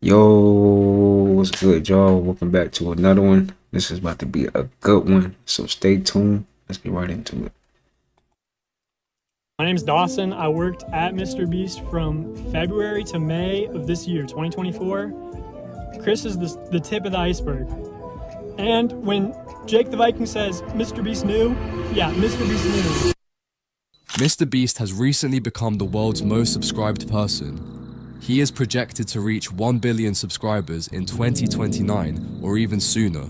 Yo, what's good, y'all? Welcome back to another one. This is about to be a good one, so stay tuned. Let's get right into it. My name is Dawson. I worked at Mr. Beast from February to May of this year, 2024. Chris is the tip of the iceberg. And when Jake the Viking says, Mr. Beast new, yeah, Mr. Beast new. Mr. Beast has recently become the world's most subscribed person. He is projected to reach 1 billion subscribers in 2029 or even sooner.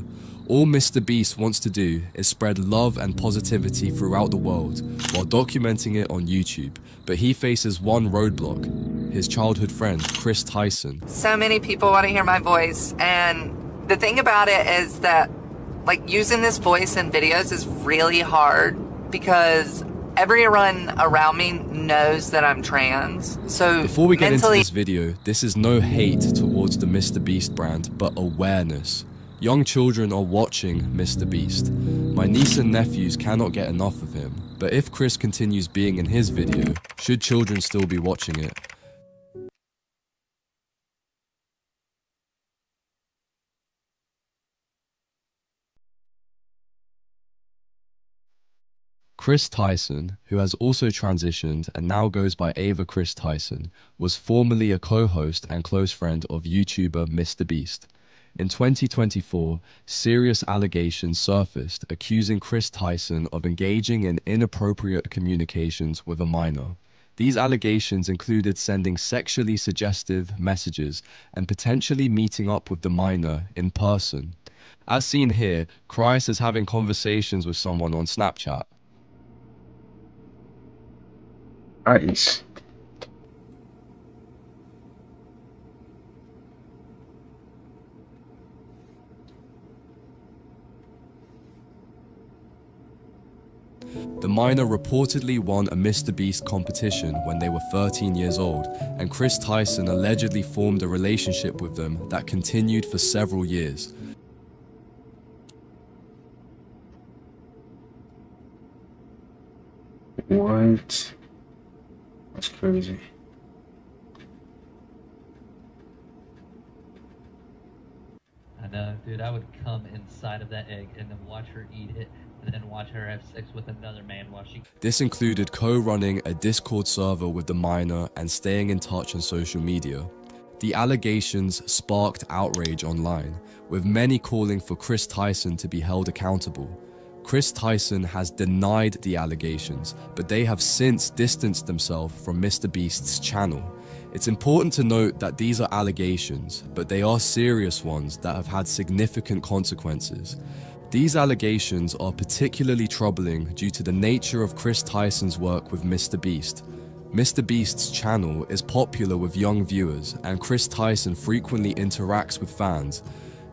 All Mr. Beast wants to do is spread love and positivity throughout the world while documenting it on YouTube. But he faces one roadblock: his childhood friend, Chris Tyson. So many people want to hear my voice, and the thing about it is that using this voice in videos is really hard because everyone around me knows that I'm trans. So before we get into this video, this is no hate towards the Mr. Beast brand, but awareness. Young children are watching Mr. Beast. My niece and nephews cannot get enough of him, but if Chris continues being in his video, should children still be watching it? Chris Tyson, who has also transitioned and now goes by Ava Chris Tyson, was formerly a co-host and close friend of YouTuber Mr. Beast. In 2024, serious allegations surfaced accusing Chris Tyson of engaging in inappropriate communications with a minor. These allegations included sending sexually suggestive messages and potentially meeting up with the minor in person. As seen here, Chris is having conversations with someone on Snapchat. Nice. The minor reportedly won a Mr. Beast competition when they were 13 years old, and Chris Tyson allegedly formed a relationship with them that continued for several years. What? That's crazy. I know, dude. I would come inside of that egg and then watch her eat it, and then watch her have sex with another man while she... This included co-running a Discord server with the minor and staying in touch on social media. The allegations sparked outrage online, with many calling for Chris Tyson to be held accountable. Chris Tyson has denied the allegations, but they have since distanced themselves from Mr. Beast's channel. It's important to note that these are allegations, but they are serious ones that have had significant consequences. These allegations are particularly troubling due to the nature of Chris Tyson's work with Mr. Beast. Mr. Beast's channel is popular with young viewers, and Chris Tyson frequently interacts with fans.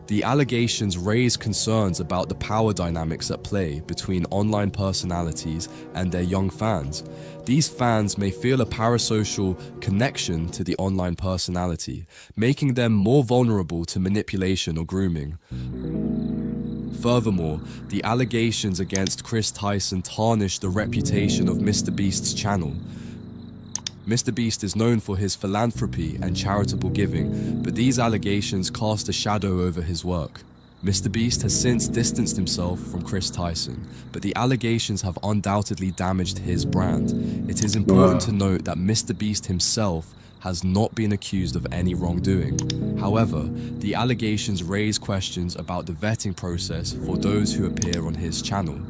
The allegations raise concerns about the power dynamics at play between online personalities and their young fans. These fans may feel a parasocial connection to the online personality, making them more vulnerable to manipulation or grooming. Furthermore, the allegations against Chris Tyson tarnish the reputation of Mr. Beast's channel. Mr. Beast is known for his philanthropy and charitable giving, but these allegations cast a shadow over his work. Mr. Beast has since distanced himself from Chris Tyson, but the allegations have undoubtedly damaged his brand. It is important to note that Mr. Beast himself has not been accused of any wrongdoing. However, the allegations raise questions about the vetting process for those who appear on his channel.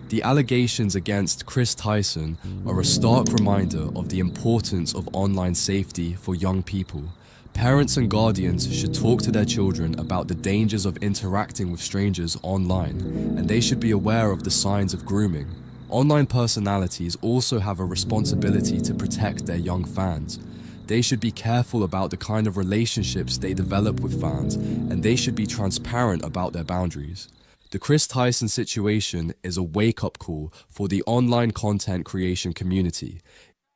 The allegations against Chris Tyson are a stark reminder of the importance of online safety for young people. Parents and guardians should talk to their children about the dangers of interacting with strangers online, and they should be aware of the signs of grooming. Online personalities also have a responsibility to protect their young fans. They should be careful about the kind of relationships they develop with fans, and they should be transparent about their boundaries. The Chris Tyson situation is a wake-up call for the online content creation community.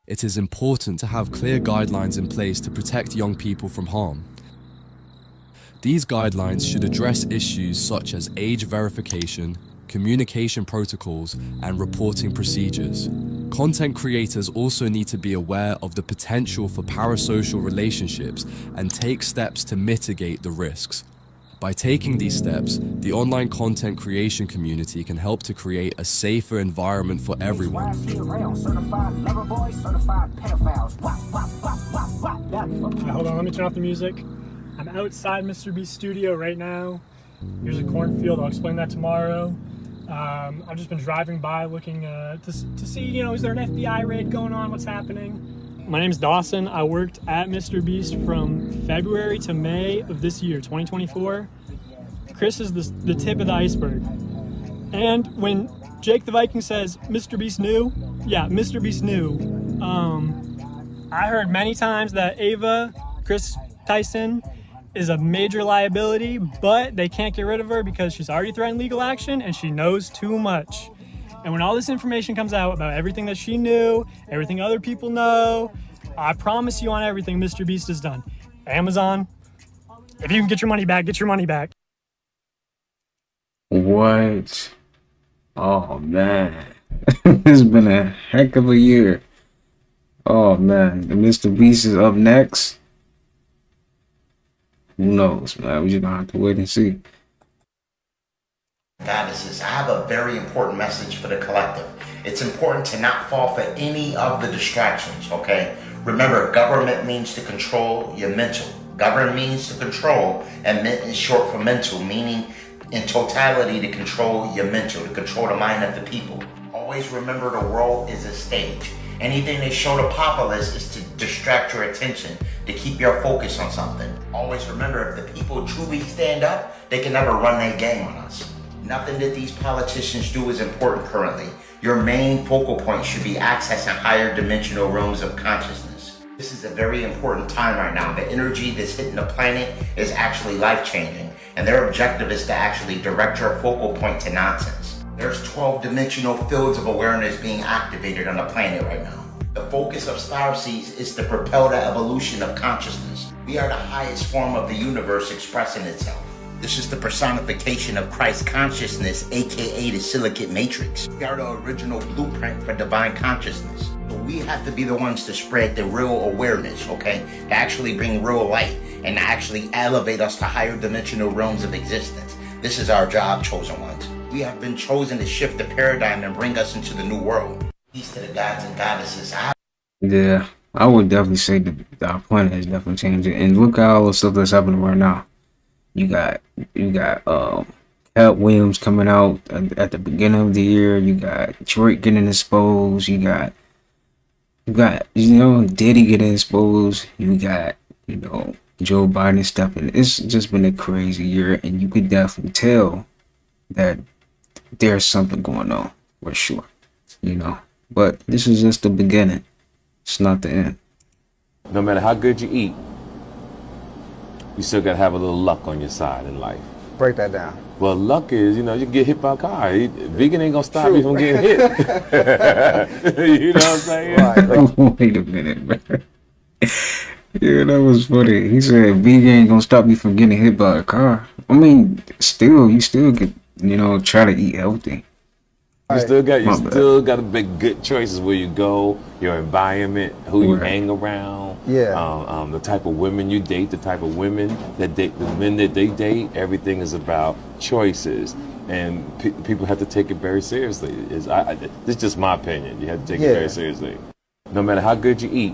It is important to have clear guidelines in place to protect young people from harm. These guidelines should address issues such as age verification, communication protocols, and reporting procedures. Content creators also need to be aware of the potential for parasocial relationships and take steps to mitigate the risks. By taking these steps, the online content creation community can help to create a safer environment for everyone. Hold on, let me turn off the music. I'm outside Mr. Beast's studio right now. Here's a cornfield, I'll explain that tomorrow. I've just been driving by looking to see, you know, is there an FBI raid going on? What's happening? My name's Dawson. I worked at Mr. Beast from February to May of this year, 2024. Chris is the tip of the iceberg. And when Jake the Viking says, Mr. Beast knew, yeah, Mr. Beast knew. I heard many times that Ava, Chris Tyson, is a major liability, but they can't get rid of her because she's already threatened legal action and she knows too much. And when all this information comes out about everything that she knew, everything other people know, I promise you on everything Mr. Beast has done. Amazon, if you can get your money back, get your money back. What? Oh man. It's been a heck of a year. Oh man, the Mr. Beast is up next. Who knows, man? We just gonna have to wait and see. Goddesses, I have a very important message for the collective. It's important to not fall for any of the distractions, okay? Remember, government means to control your mental. Govern means to control, and ment is short for mental, meaning in totality to control your mental, to control the mind of the people. Always remember the world is a stage. Anything they show the populace is to distract your attention, to keep your focus on something. Always remember, if the people truly stand up, they can never run their game on us. Nothing that these politicians do is important currently. Your main focal point should be accessing higher dimensional realms of consciousness. This is a very important time right now. The energy that's hitting the planet is actually life-changing, and their objective is to actually direct your focal point to nonsense. There's 12 dimensional fields of awareness being activated on the planet right now. The focus of starseeds is to propel the evolution of consciousness. We are the highest form of the universe expressing itself. This is the personification of Christ consciousness, aka the silicate matrix. We are the original blueprint for divine consciousness. So we have to be the ones to spread the real awareness, okay? To actually bring real light and to actually elevate us to higher dimensional realms of existence. This is our job, chosen ones. We have been chosen to shift the paradigm and bring us into the new world. Peace to the gods and goddesses. Yeah, I would definitely say that our planet is definitely changing. And look at all the stuff that's happening right now. You got Cat Williams coming out at the beginning of the year. You got Drake getting exposed. You got Diddy getting exposed. You got Joe Biden stepping. It's just been a crazy year, and you could definitely tell that there's something going on for sure. But this is just the beginning. It's not the end. No matter how good you eat, you still gotta have a little luck on your side in life. Break that down. Well, luck is, you can get hit by a car. Vegan ain't gonna stop you from getting hit. You know what I'm saying? Right. Wait a minute, bro. Yeah, that was funny. He said vegan ain't gonna stop you from getting hit by a car. I mean, you still get, try to eat healthy. You still got to make good choices where you go, your environment, who you hang around, the type of women you date, the type of women that date, the men that they date. Everything is about choices, and people have to take it very seriously. This is just my opinion. You have to take it very seriously. No matter how good you eat,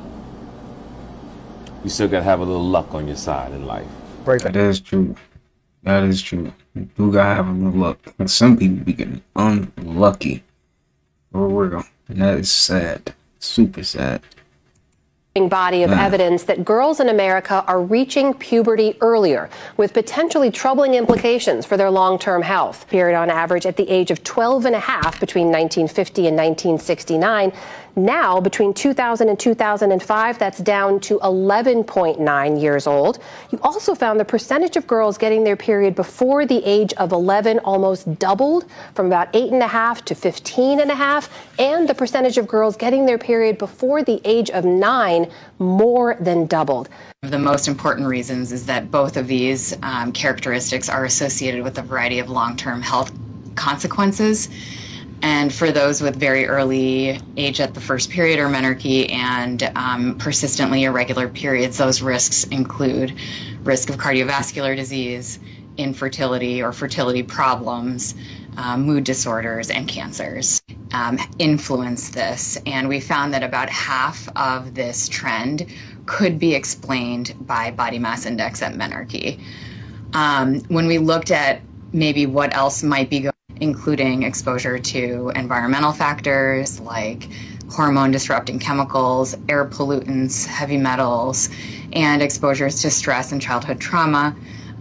you still got to have a little luck on your side in life. That is true. That is true. You do gotta have a little luck. And some people be getting unlucky. For real. And that is sad. Super sad. Body of evidence that girls in America are reaching puberty earlier, with potentially troubling implications for their long-term health. Period on average at the age of 12 and a half between 1950 and 1969. Now, between 2000 and 2005, that's down to 11.9 years old. You also found the percentage of girls getting their period before the age of 11 almost doubled, from about 8.5 to 15.5, and the percentage of girls getting their period before the age of 9 more than doubled. The most important reasons is that both of these characteristics are associated with a variety of long-term health consequences. And for those with very early age at the first period or menarche and persistently irregular periods, those risks include risk of cardiovascular disease, infertility or fertility problems, mood disorders, and cancers influence this. And we found that about half of this trend could be explained by body mass index at menarche. When we looked at maybe what else might be going, including exposure to environmental factors like hormone disrupting chemicals, air pollutants, heavy metals, and exposures to stress and childhood trauma,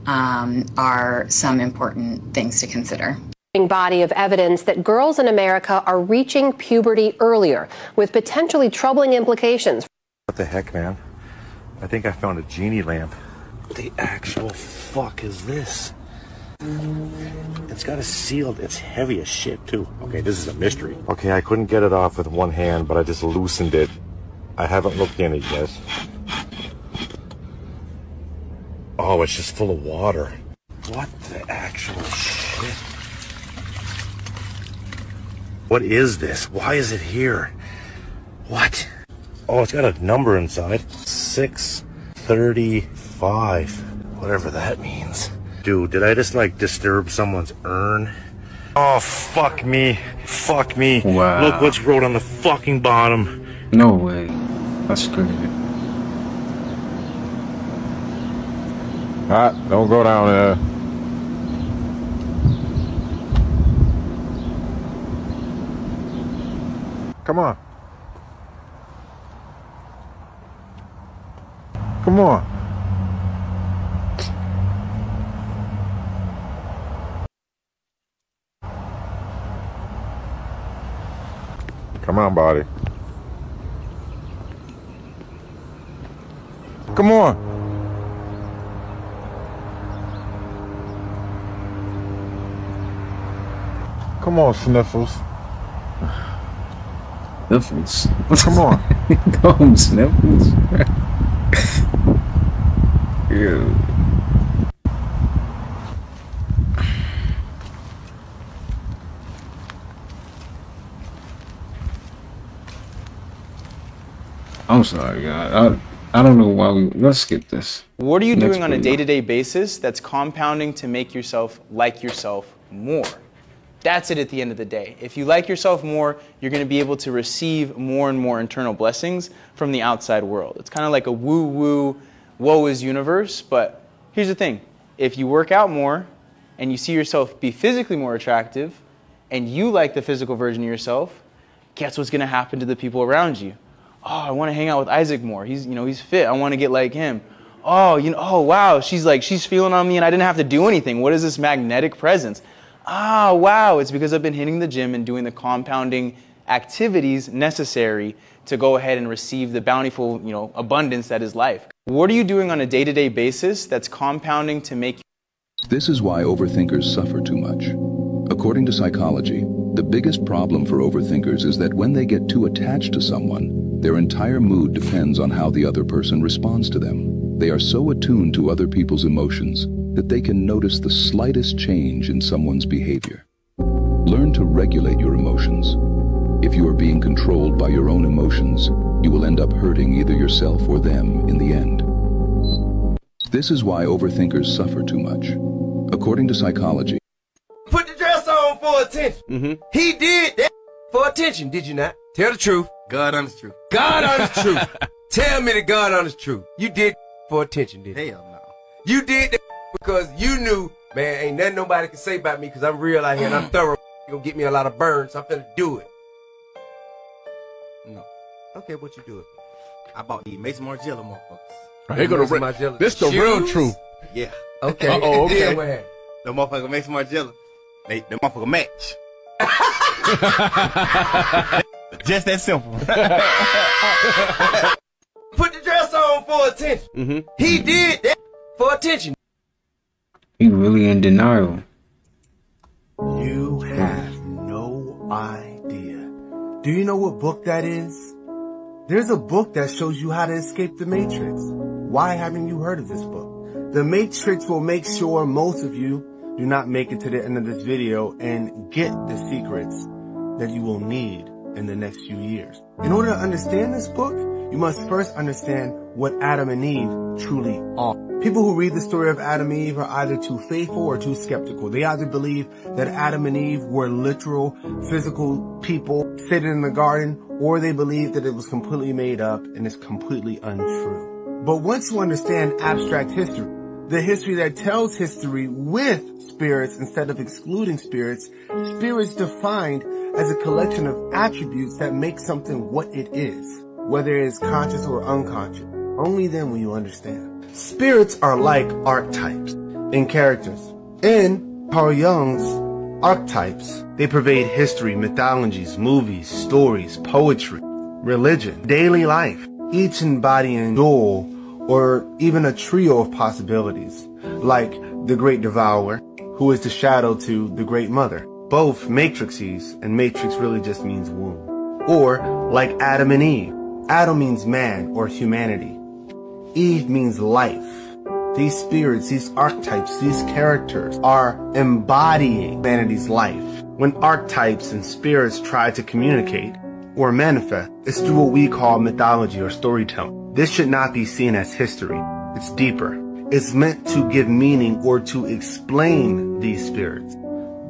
are some important things to consider. Body of evidence that girls in America are reaching puberty earlier with potentially troubling implications. What the heck, man? I think I found a genie lamp. What the actual fuck is this? It's got a seal. It's heavy as shit, too. Okay, this is a mystery. Okay, I couldn't get it off with one hand, but I just loosened it. I haven't looked in it yet. Oh, it's just full of water. What the actual shit? What is this? Why is it here? What? Oh, it's got a number inside. 635. Whatever that means. Dude, did I just like disturb someone's urn? Oh, fuck me. Fuck me. Wow. Look what's wrote on the fucking bottom. No way. That's crazy. Don't go down there. Come on. Come on. Come on, body. Come on. Come on, Sniffles. Sniffles. Come on. Go on, Sniffles. Ew. I'm sorry, God. I don't know why let's skip this. What are you doing on a day-to-day basis that's compounding to make yourself like yourself more? That's it at the end of the day. If you like yourself more, you're going to be able to receive more and more internal blessings from the outside world. It's kind of like a woo-woo, woe is universe, but here's the thing. If you work out more and you see yourself be physically more attractive and you like the physical version of yourself, guess what's going to happen to the people around you? Oh, I want to hang out with Isaac more. He's fit. I want to get like him. Oh, oh, wow, she's feeling on me and I didn't have to do anything. What is this magnetic presence? Ah, wow, it's because I've been hitting the gym and doing the compounding activities necessary to go ahead and receive the bountiful, abundance that is life. What are you doing on a day-to-day basis that's compounding to make you? This is why overthinkers suffer too much. According to psychology, the biggest problem for overthinkers is that when they get too attached to someone, their entire mood depends on how the other person responds to them. They are so attuned to other people's emotions that they can notice the slightest change in someone's behavior. Learn to regulate your emotions. If you are being controlled by your own emotions, you will end up hurting either yourself or them in the end. This is why overthinkers suffer too much. According to psychology, put the dress on for attention. He did that for attention, did you not? Tell the truth. God honest truth. God honest truth. Tell me the God honest truth. You did for attention, didn't you? Hell no. You did that because you knew, man, ain't nothing nobody can say about me because I'm real out here and I'm thorough. You're gonna get me a lot of burns, so I'm finna do it. No. Okay, what you do it for? I bought these Mason Margiela motherfuckers. Here go this the real truth. Yeah. Okay. Uh-oh, okay. The motherfucker Mason Margiela. The motherfucker match. Just that simple. Put the dress on for attention. He did that for attention. He really in denial. You have no idea. Do you know what book that is? There's a book that shows you how to escape the Matrix. Why haven't you heard of this book? The Matrix will make sure most of you do not make it to the end of this video and get the secrets that you will need in the next few years. In order to understand this book, you must first understand what Adam and Eve truly are. People who read the story of Adam and Eve are either too faithful or too skeptical. They either believe that Adam and Eve were literal, physical people sitting in the garden, or they believe that it was completely made up and is completely untrue. But once you understand abstract history, the history that tells history with spirits instead of excluding spirits, spirits defined as a collection of attributes that make something what it is, whether it is conscious or unconscious. Only then will you understand. Spirits are like archetypes in characters. In Carl Jung's archetypes, they pervade history, mythologies, movies, stories, poetry, religion, daily life, each embodying dual or even a trio of possibilities, like the Great Devourer, who is the shadow to the Great Mother, both matrices, and matrix really just means womb. Or like Adam and Eve. Adam means man or humanity. Eve means life. These spirits, these archetypes, these characters are embodying humanity's life. When archetypes and spirits try to communicate or manifest, it's through what we call mythology or storytelling. This should not be seen as history. It's deeper. It's meant to give meaning or to explain these spirits.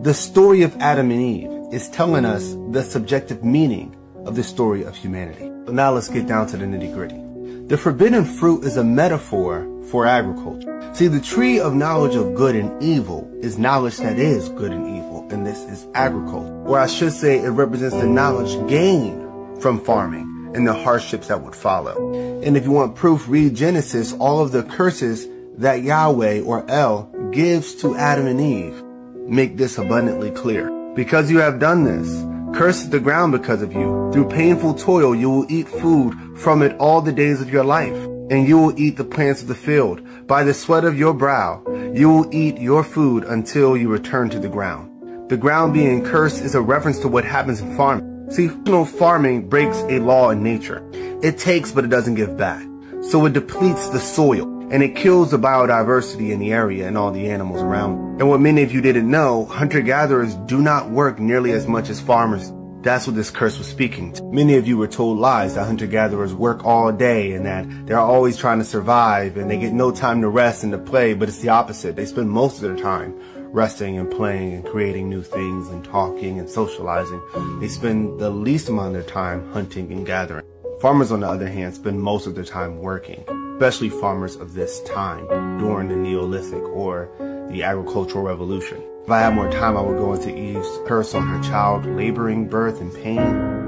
The story of Adam and Eve is telling us the subjective meaning of the story of humanity. So now let's get down to the nitty-gritty. The forbidden fruit is a metaphor for agriculture. See, the tree of knowledge of good and evil is knowledge that is good and evil, and this is agriculture. Or I should say it represents the knowledge gained from farming and the hardships that would follow. And if you want proof, read Genesis, all of the curses that Yahweh or El gives to Adam and Eve make this abundantly clear. Because you have done this, cursed the ground because of you. Through painful toil, you will eat food from it all the days of your life, and you will eat the plants of the field. By the sweat of your brow, you will eat your food until you return to the ground. The ground being cursed is a reference to what happens in farming. See, farming breaks a law in nature. It takes, but it doesn't give back. So it depletes the soil, and it kills the biodiversity in the area and all the animals around. And what many of you didn't know, hunter-gatherers do not work nearly as much as farmers. That's what this curse was speaking to. Many of you were told lies that hunter-gatherers work all day and that they're always trying to survive and they get no time to rest and to play, but it's the opposite. They spend most of their time resting and playing and creating new things and talking and socializing. They spend the least amount of their time hunting and gathering. Farmers, on the other hand, spend most of their time working, especially farmers of this time during the Neolithic or the agricultural revolution. If I had more time, I would go into Eve's curse on her child laboring, birth, and pain,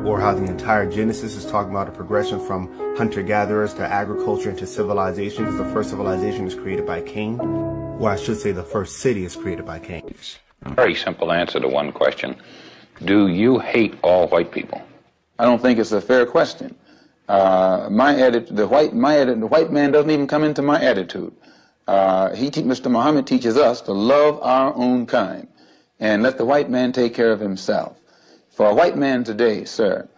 or how the entire Genesis is talking about a progression from hunter-gatherers to agriculture into civilization, because the first civilization is created by Cain, or I should say the first city is created by Cain. Very simple answer to one question. Do you hate all white people? I don't think it's a fair question. The white man doesn't even come into my attitude. Mr. Muhammad teaches us to love our own kind and let the white man take care of himself. For a white man today, sir,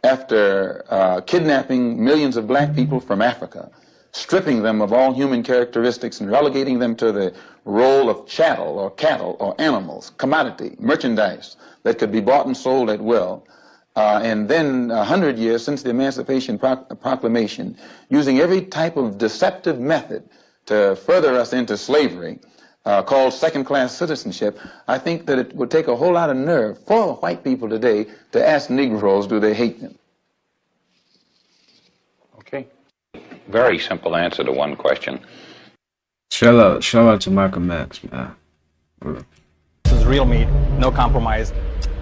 after kidnapping millions of black people from Africa, stripping them of all human characteristics and relegating them to the role of chattel or cattle or animals, commodity, merchandise that could be bought and sold at will, and then 100 years since the Emancipation Proclamation, using every type of deceptive method to further us into slavery, called second-class citizenship, I think that it would take a whole lot of nerve for white people today to ask Negroes, do they hate them? Okay. Very simple answer to one question. Shout out to Malcolm X, man. This is real meat, no compromise,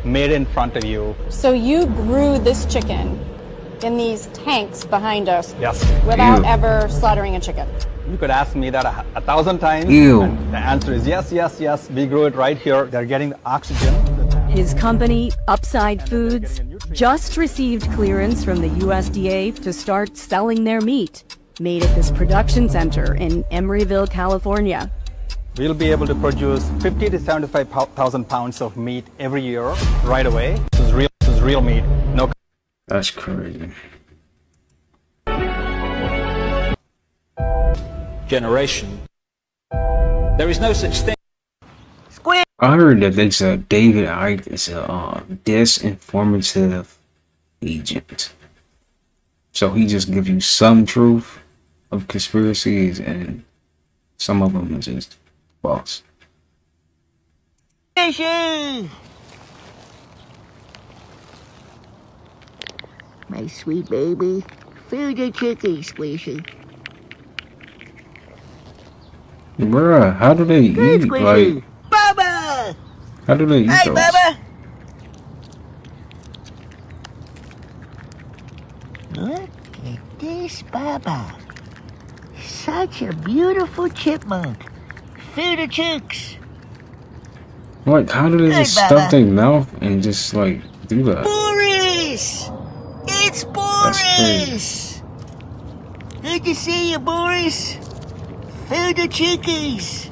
made in front of you. So you grew this chicken in these tanks behind us, yes, without ever slaughtering a chicken? You could ask me that 1,000 times. And the answer is yes, yes, yes. We grew it right here. They're getting the oxygen. His company, Upside Foods, just received clearance from the USDA to start selling their meat, made at this production center in Emeryville, California. We'll be able to produce 50 to 75,000 pounds of meat every year right away. This is real meat. No. That's crazy. Generation. There is no such thing. Squid. I heard that they said David Icke is a disinformative agent. So he just gives you some truth of conspiracies and some of them are just false. My sweet baby. Feed the chicken, Squishy. Bruh, how do they Good, eat? Squishy. Like, Baba! how do they eat Hey, those? Baba! Look at this, Baba. Such a beautiful chipmunk. Feed the chicks. Like, how do they just Good, stuff Baba. their mouth and just like do that? Boris! It's That's crazy. Boris! Good to see you, Boris. Feed the chickies.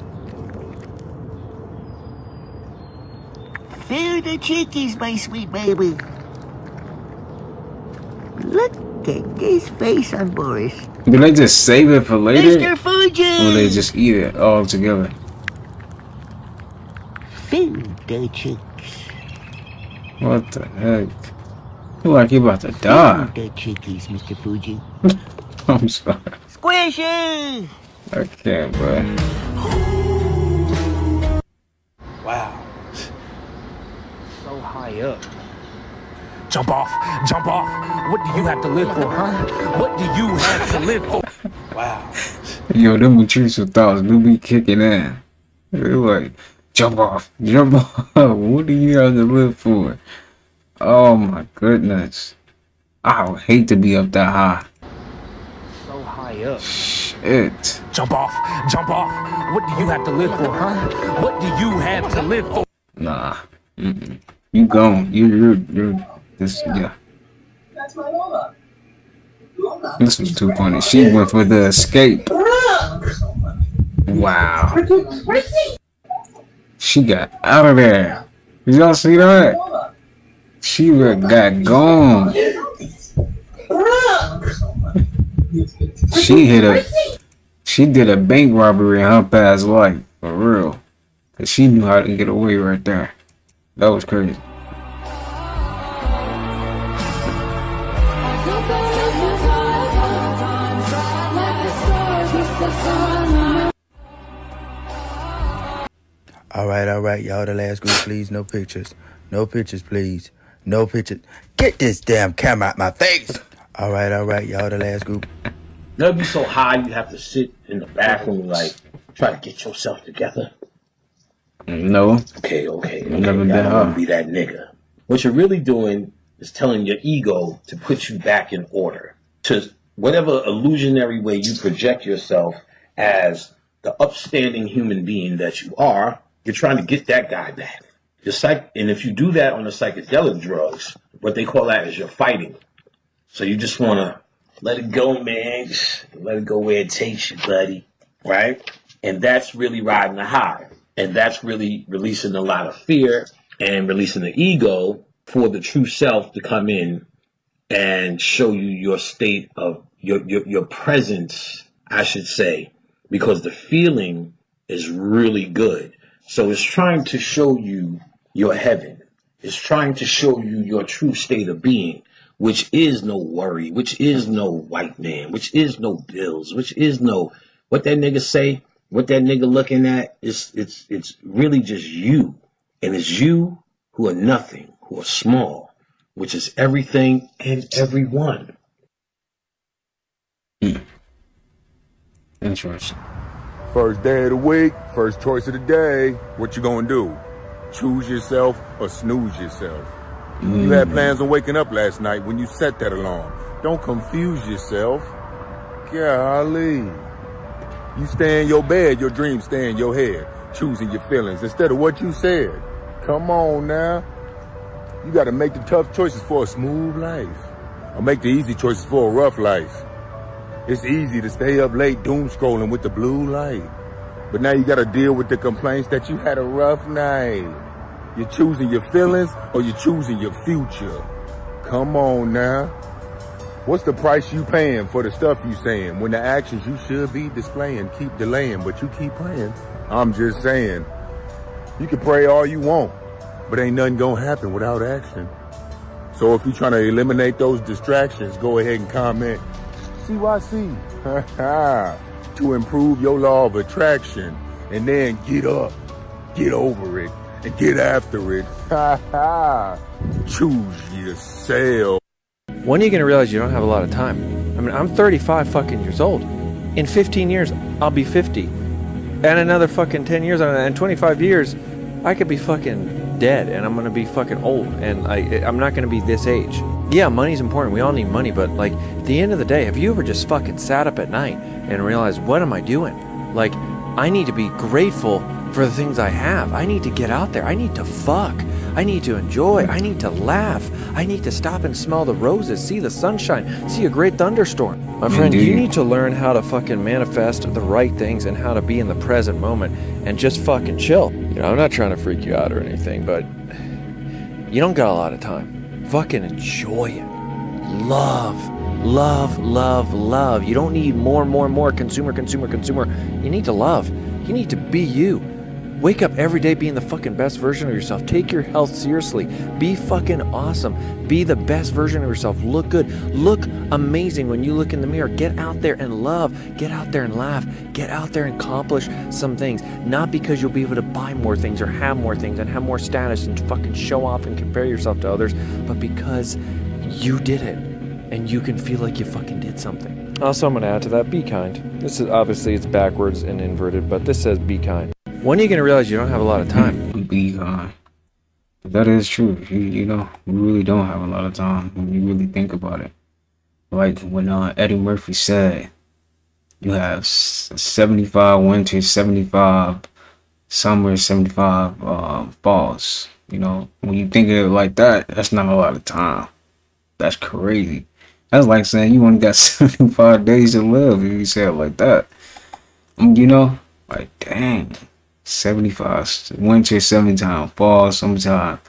Feed the chickies, my sweet baby. Look at this face on Boris. Do they just save it for later? Mr. Fuji! Or they just eat it all together? Feed the chicks. What the heck? Feel like you're about to die. Feed the chickies, Mr. Fuji. I'm sorry. Squishy! I can't, bro. Wow. So high up. Jump off. Jump off. What do you have to live for, huh? What do you have to live for? Wow. Yo, them intrusive thoughts do be kicking in. They're like, jump off. Jump off. What do you have to live for? Oh my goodness. I would hate to be up that high. So high up. Shit. Jump off. Jump off. What do you have to live for, huh? What do you have to live for? Nah. You gone. You're this, yeah. That's my mama. This was too funny. She went for the escape. Wow. She got out of there. Did y'all see that? She got gone. She did a bank robbery in her past life. For real. Cause she knew how to get away right there. That was crazy. All right, y'all. The last group, please. No pictures. No pictures, please. No pictures. Get this damn camera out my face. All right, y'all. The last group. Never be so high you have to sit in the bathroom like try to get yourself together. No. Okay. Never been I don't want high. to be that nigga. What you're really doing is telling your ego to put you back in order. To whatever illusionary way you project yourself as the upstanding human being that you are, you're trying to get that guy back. And if you do that on the psychedelic drugs, what they call that is you're fighting. So you just want to let it go, man. Just let it go where it takes you, buddy. Right? And that's really riding the high. And that's really releasing a lot of fear and releasing the ego for the true self to come in and show you your state of your presence, I should say, because the feeling is really good. So it's trying to show you your heaven. It's trying to show you your true state of being, which is no worry, which is no white man, which is no bills, which is no, what that nigga say, what that nigga looking at, it's really just you. And it's you who are nothing, who are small, which is everything and everyone. Interesting. First day of the week, first choice of the day. What you gonna do? Choose yourself or snooze yourself? You had plans on waking up last night when you set that alarm. Don't confuse yourself. Golly. You stay in your bed, your dreams stay in your head, choosing your feelings instead of what you said. Come on now. You gotta make the tough choices for a smooth life, or make the easy choices for a rough life. It's easy to stay up late doom scrolling with the blue light, but now you gotta deal with the complaints that you had a rough night. You're choosing your feelings or you're choosing your future. Come on now. What's the price you paying for the stuff you saying when the actions you should be displaying keep delaying, but you keep praying? I'm just saying, You can pray all you want, but ain't nothing gonna happen without action. So if you're trying to eliminate those distractions, go ahead and comment CYC to improve your law of attraction, and then get up, get over it, and get after it. Choose yourself. When are you gonna realize you don't have a lot of time? I mean, I'm 35 fucking years old. In 15 years, I'll be 50. And another fucking 10 years, and 25 years, I could be fucking dead, and I'm gonna be fucking old, and I'm not gonna be this age. Yeah, money's important. We all need money, but like, at the end of the day, have you ever just fucking sat up at night and realized, what am I doing? Like, I need to be grateful for the things I have. I need to get out there. I need to fuck. I need to enjoy. I need to laugh. I need to stop and smell the roses, see the sunshine, see a great thunderstorm. My friend, you need to learn how to fucking manifest the right things and how to be in the present moment and just fucking chill. You know, I'm not trying to freak you out or anything, but you don't got a lot of time. Fucking enjoy it. Love. Love, love, love. You don't need more, consumer. You need to love. You need to be you. Wake up every day being the fucking best version of yourself. Take your health seriously. Be fucking awesome. Be the best version of yourself. Look good. Look amazing when you look in the mirror. Get out there and love. Get out there and laugh. Get out there and accomplish some things. Not because you'll be able to buy more things or have more things and have more status and fucking show off and compare yourself to others, but because you did it and you can feel like you fucking did something. Also, I'm going to add to that, be kind. This is obviously it's backwards and inverted, but this says be kind. When are you going to realize you don't have a lot of time? Be kind. That is true. You know, we really don't have a lot of time when you really think about it. Like when Eddie Murphy said, you have 75 winters, 75 summers, 75 falls. You know, when you think of it like that, that's not a lot of time. That's crazy. That's like saying you only got 75 days to live if you say it like that. You know, like dang. 75 winter, 75 fall, summertime.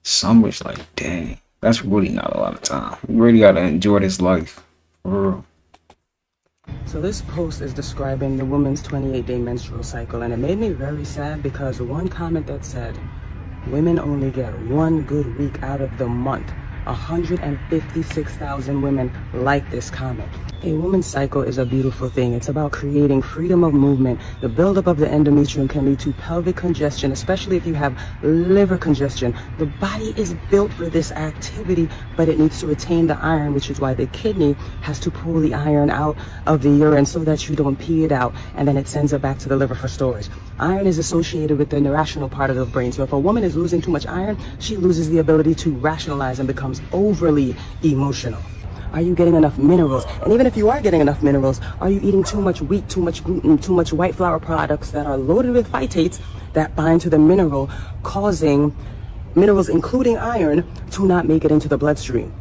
Summer's like, dang, that's really not a lot of time. You really gotta enjoy this life, for real. So this post is describing the woman's 28-day menstrual cycle, and it made me very sad because one comment that said, women only get one good week out of the month. 156,000 women like this comment. A woman's cycle is a beautiful thing. It's about creating freedom of movement. The buildup of the endometrium can lead to pelvic congestion, especially if you have liver congestion. The body is built for this activity, but it needs to retain the iron, which is why the kidney has to pull the iron out of the urine so that you don't pee it out, and then it sends it back to the liver for storage. Iron is associated with the irrational part of the brain. So if a woman is losing too much iron, she loses the ability to rationalize and becomes overly emotional. Are you getting enough minerals? And even if you are getting enough minerals, are you eating too much wheat, too much gluten, too much white flour products that are loaded with phytates that bind to the mineral, causing minerals, including iron, to not make it into the bloodstream?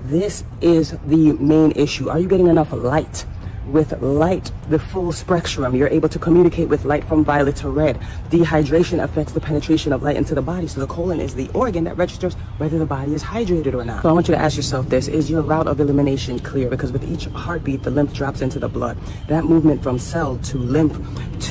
This is the main issue. Are you getting enough light? With light, the full spectrum, you're able to communicate with light from violet to red. Dehydration affects the penetration of light into the body, so the colon is the organ that registers whether the body is hydrated or not. So I want you to ask yourself this, is your route of elimination clear? Because with each heartbeat, the lymph drops into the blood. That movement from cell to lymph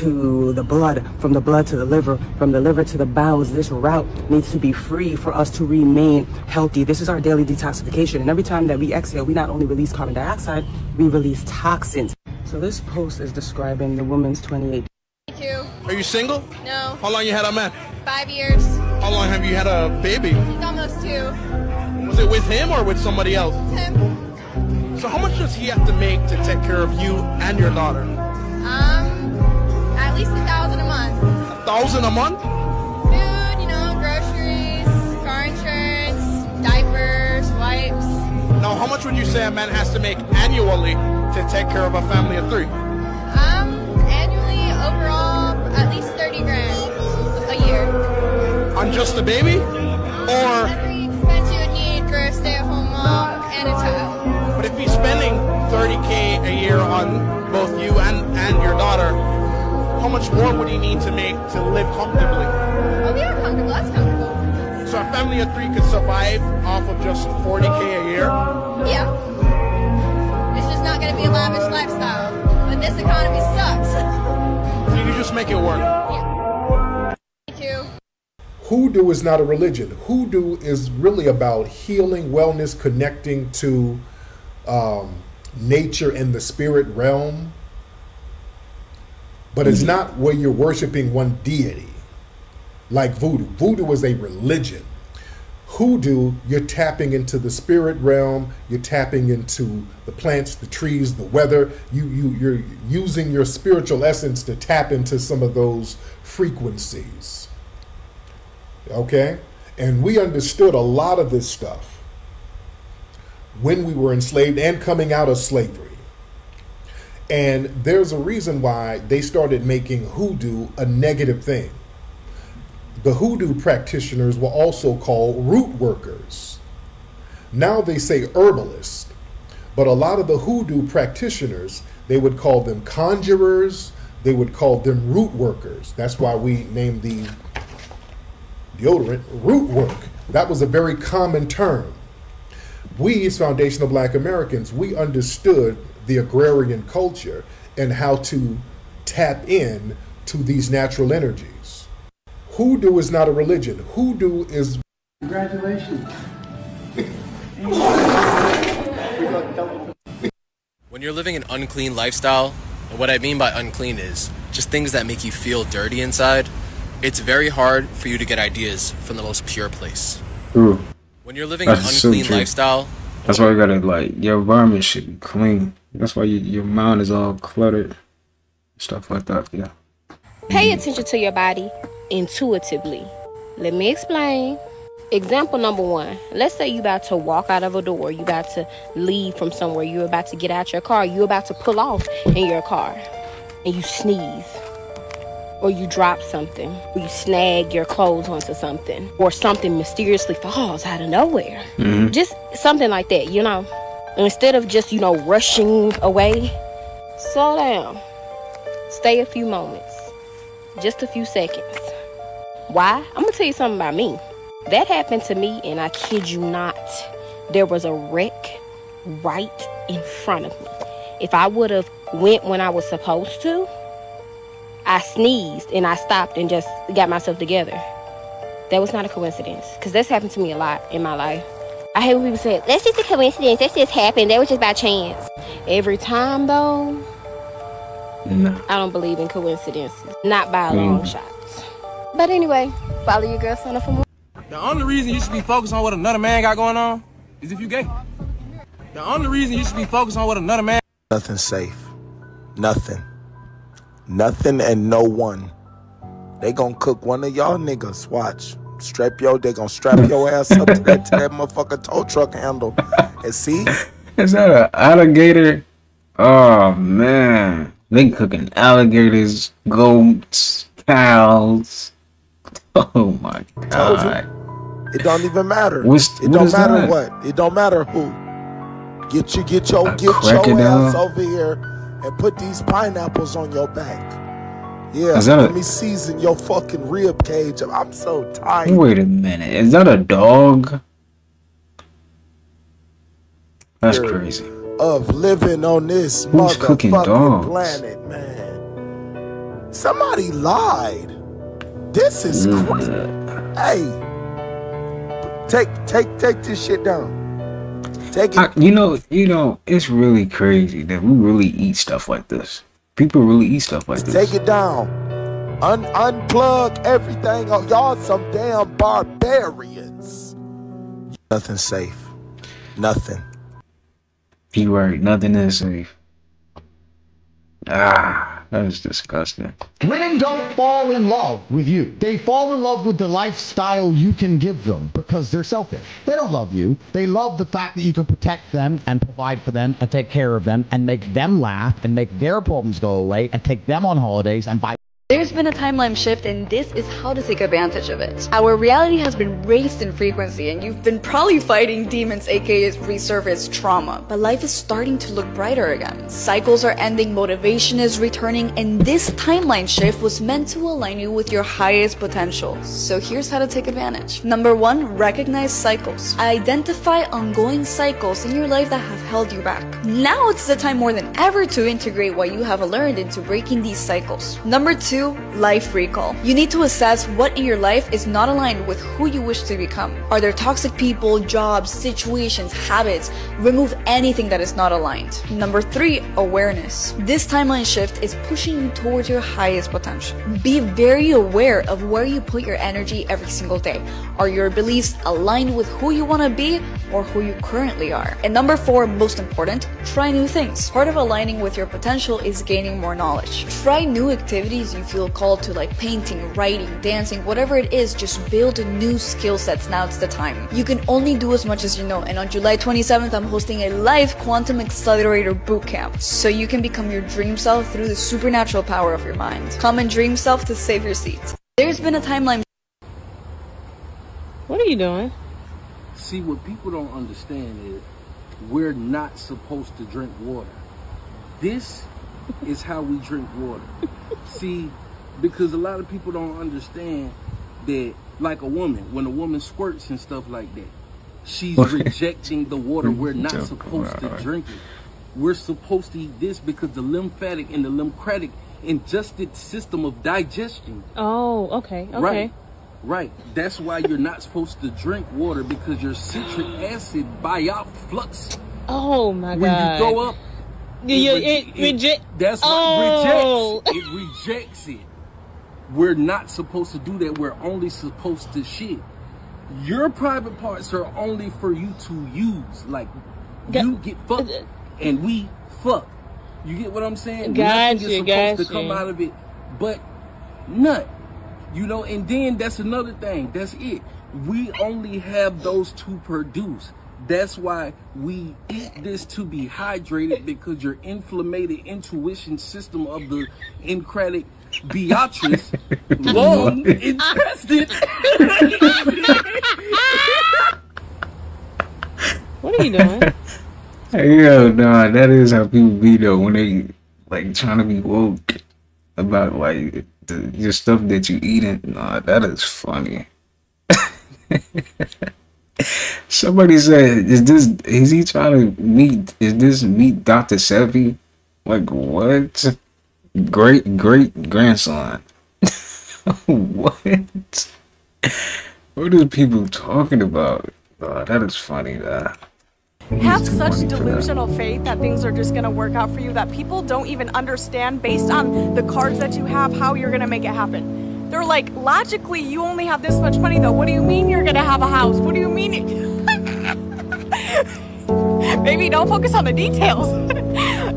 to the blood, from the blood to the liver, from the liver to the bowels, this route needs to be free for us to remain healthy. This is our daily detoxification, and every time that we exhale, we not only release carbon dioxide, we release toxins. So this post is describing the woman's 28. Are you single? No. How long you had a man? 5 years. How long have you had a baby? He's almost 2. Was it with him or with somebody else? Him. So how much does he have to make to take care of you and your daughter? At least $1,000 a month. $1,000 a month? Food, you know, groceries, car insurance, diapers, wipes. Now, how much would you say a man has to make annually to take care of a family of 3? Annually, overall, at least 30 grand a year. On just a baby? Or every expense you would need for a stay-at-home mom and a child. But if he's spending $30K a year on both you and your daughter, how much more would he need to make to live comfortably? Oh, we are comfortable. That's comfortable. So a family of 3 could survive off of just $40K a year? Yeah. It's just not going to be a lavish lifestyle. But this economy sucks. So you can just make it work. Yeah. Hoodoo is not a religion. Hoodoo is really about healing, wellness, connecting to nature and the spirit realm. But it's not where you're worshiping one deity like voodoo. Voodoo is a religion. Hoodoo, you're tapping into the spirit realm. You're tapping into the plants, the trees, the weather. You're using your spiritual essence to tap into some of those frequencies. Okay? And we understood a lot of this stuff when we were enslaved and coming out of slavery. And there's a reason why they started making hoodoo a negative thing. The hoodoo practitioners were also called root workers. Now they say herbalist, but a lot of the hoodoo practitioners, they would call them conjurers, they would call them root workers. That's why we named the deodorant root work. That was a very common term. We, as foundational Black Americans, we understood the agrarian culture and how to tap in to these natural energies. Hoodoo is not a religion. Hoodoo is... Congratulations. When you're living an unclean lifestyle, and what I mean by unclean is just things that make you feel dirty inside, it's very hard for you to get ideas from the most pure place. Ooh. When you're living an unclean lifestyle... That's why you gotta, like, your environment should be clean. That's why your mind is all cluttered. Stuff like that, yeah. Pay attention to your body intuitively. Let me explain. Example number one. Let's say you about to walk out of a door. You about to leave from somewhere. You're about to get out your car. You're about to pull off in your car. And you sneeze. Or you drop something. Or you snag your clothes onto something. Or something mysteriously falls out of nowhere. Mm-hmm. Just something like that, you know. Instead of just, you know, rushing away, slow down. Stay a few moments. Just a few seconds. Why? I'm going to tell you something about me. That happened to me, and I kid you not, there was a wreck right in front of me. If I would have went when I was supposed to, I sneezed and I stopped and just got myself together. That was not a coincidence, because that's happened to me a lot in my life. I hate when people say, that's just a coincidence, that just happened, that was just by chance. Every time, though, no. I don't believe in coincidences. Not by a long shot. But anyway, follow your girl Sona for more. The only reason you should be focused on what another man got going on is if you gay. The only reason you should be focused on what another man... Nothing safe. Nothing. Nothing and no one. They gonna cook one of y'all niggas. Watch. They gonna strap your ass up to that motherfucking tow truck handle. And see? Is that an alligator? Oh, man. They cooking alligators, goats, cows. Oh, my God. It don't even matter. It don't matter what. It don't matter who. Get your ass over here and put these pineapples on your back. Yeah, let me season your fucking rib cage. I'm so tired. Wait a minute. Is that a dog? That's crazy. Of living on this motherfucking planet, man. Somebody lied. This is crazy. Hey, take this shit down. Take it. You know, it's really crazy that we really eat stuff like this. People really eat stuff like this. Take it down. Unplug everything. Y'all some damn barbarians. Nothing safe. Nothing. You right. Nothing is safe. Ah, that is disgusting. Women don't fall in love with you. They fall in love with the lifestyle you can give them because they're selfish. They don't love you. They love the fact that you can protect them and provide for them and take care of them and make them laugh and make their problems go away and take them on holidays and buy. There's been a timeline shift, and this is how to take advantage of it. Our reality has been raised in frequency, and you've been probably fighting demons, aka resurfaced trauma. But life is starting to look brighter again. Cycles are ending, motivation is returning, and this timeline shift was meant to align you with your highest potential. So here's how to take advantage. Number 1, recognize cycles. Identify ongoing cycles in your life that have held you back. Now it's the time more than ever to integrate what you have learned into breaking these cycles. Number 2, 2, life recall. You need to assess what in your life is not aligned with who you wish to become. Are there toxic people, jobs, situations, habits? Remove anything that is not aligned. Number 3, awareness. This timeline shift is pushing you towards your highest potential. Be very aware of where you put your energy every single day. Are your beliefs aligned with who you want to be or who you currently are? And number 4, most important, try new things. Part of aligning with your potential is gaining more knowledge. Try new activities you feel called to, like painting, writing, dancing, whatever it is. Just build new skill sets. Now it's the time. You can only do as much as you know, and on July 27th I'm hosting a live quantum accelerator bootcamp so you can become your dream self through the supernatural power of your mind. Come and dream self to save your seat. There's been a timeline. What are you doing? See, what people don't understand is we're not supposed to drink water. This is how we drink water. See, because a lot of people don't understand that, like a woman, when a woman squirts and stuff like that, she's rejecting the water. We're not supposed to drink it. We're supposed to eat this because the lymphatic and the lymphatic adjusted system of digestion. Oh, okay. Right. That's why you're not supposed to drink water, because your citric acid flux. Oh my God. When you throw up, it rejects. That's what it rejects it. We're not supposed to do that. We're only supposed to shit. Your private parts are only for you to use. Like, you get fucked and we fuck. You get what I'm saying? Nothing is supposed to come out of it but nut. You know, and then that's another thing. That's it. We only have those to produce. That's why we eat this to be hydrated, because your inflamed intuition system of the incratic Beatrice long intestine. What are you doing? Hell nah, that is how people be though, when they like trying to be woke about like your stuff that you eating. Nah, that is funny. Somebody said, is he trying to meet Dr. Sebi? Like, what? Great grandson. What? What are people talking about? Oh, that is funny, man. Have such delusional faith that things are just gonna work out for you that people don't even understand, based on the cards that you have, how you're gonna make it happen. They're like, logically, you only have this much money though. What do you mean you're gonna have a house? What do you mean? Baby, don't focus on the details.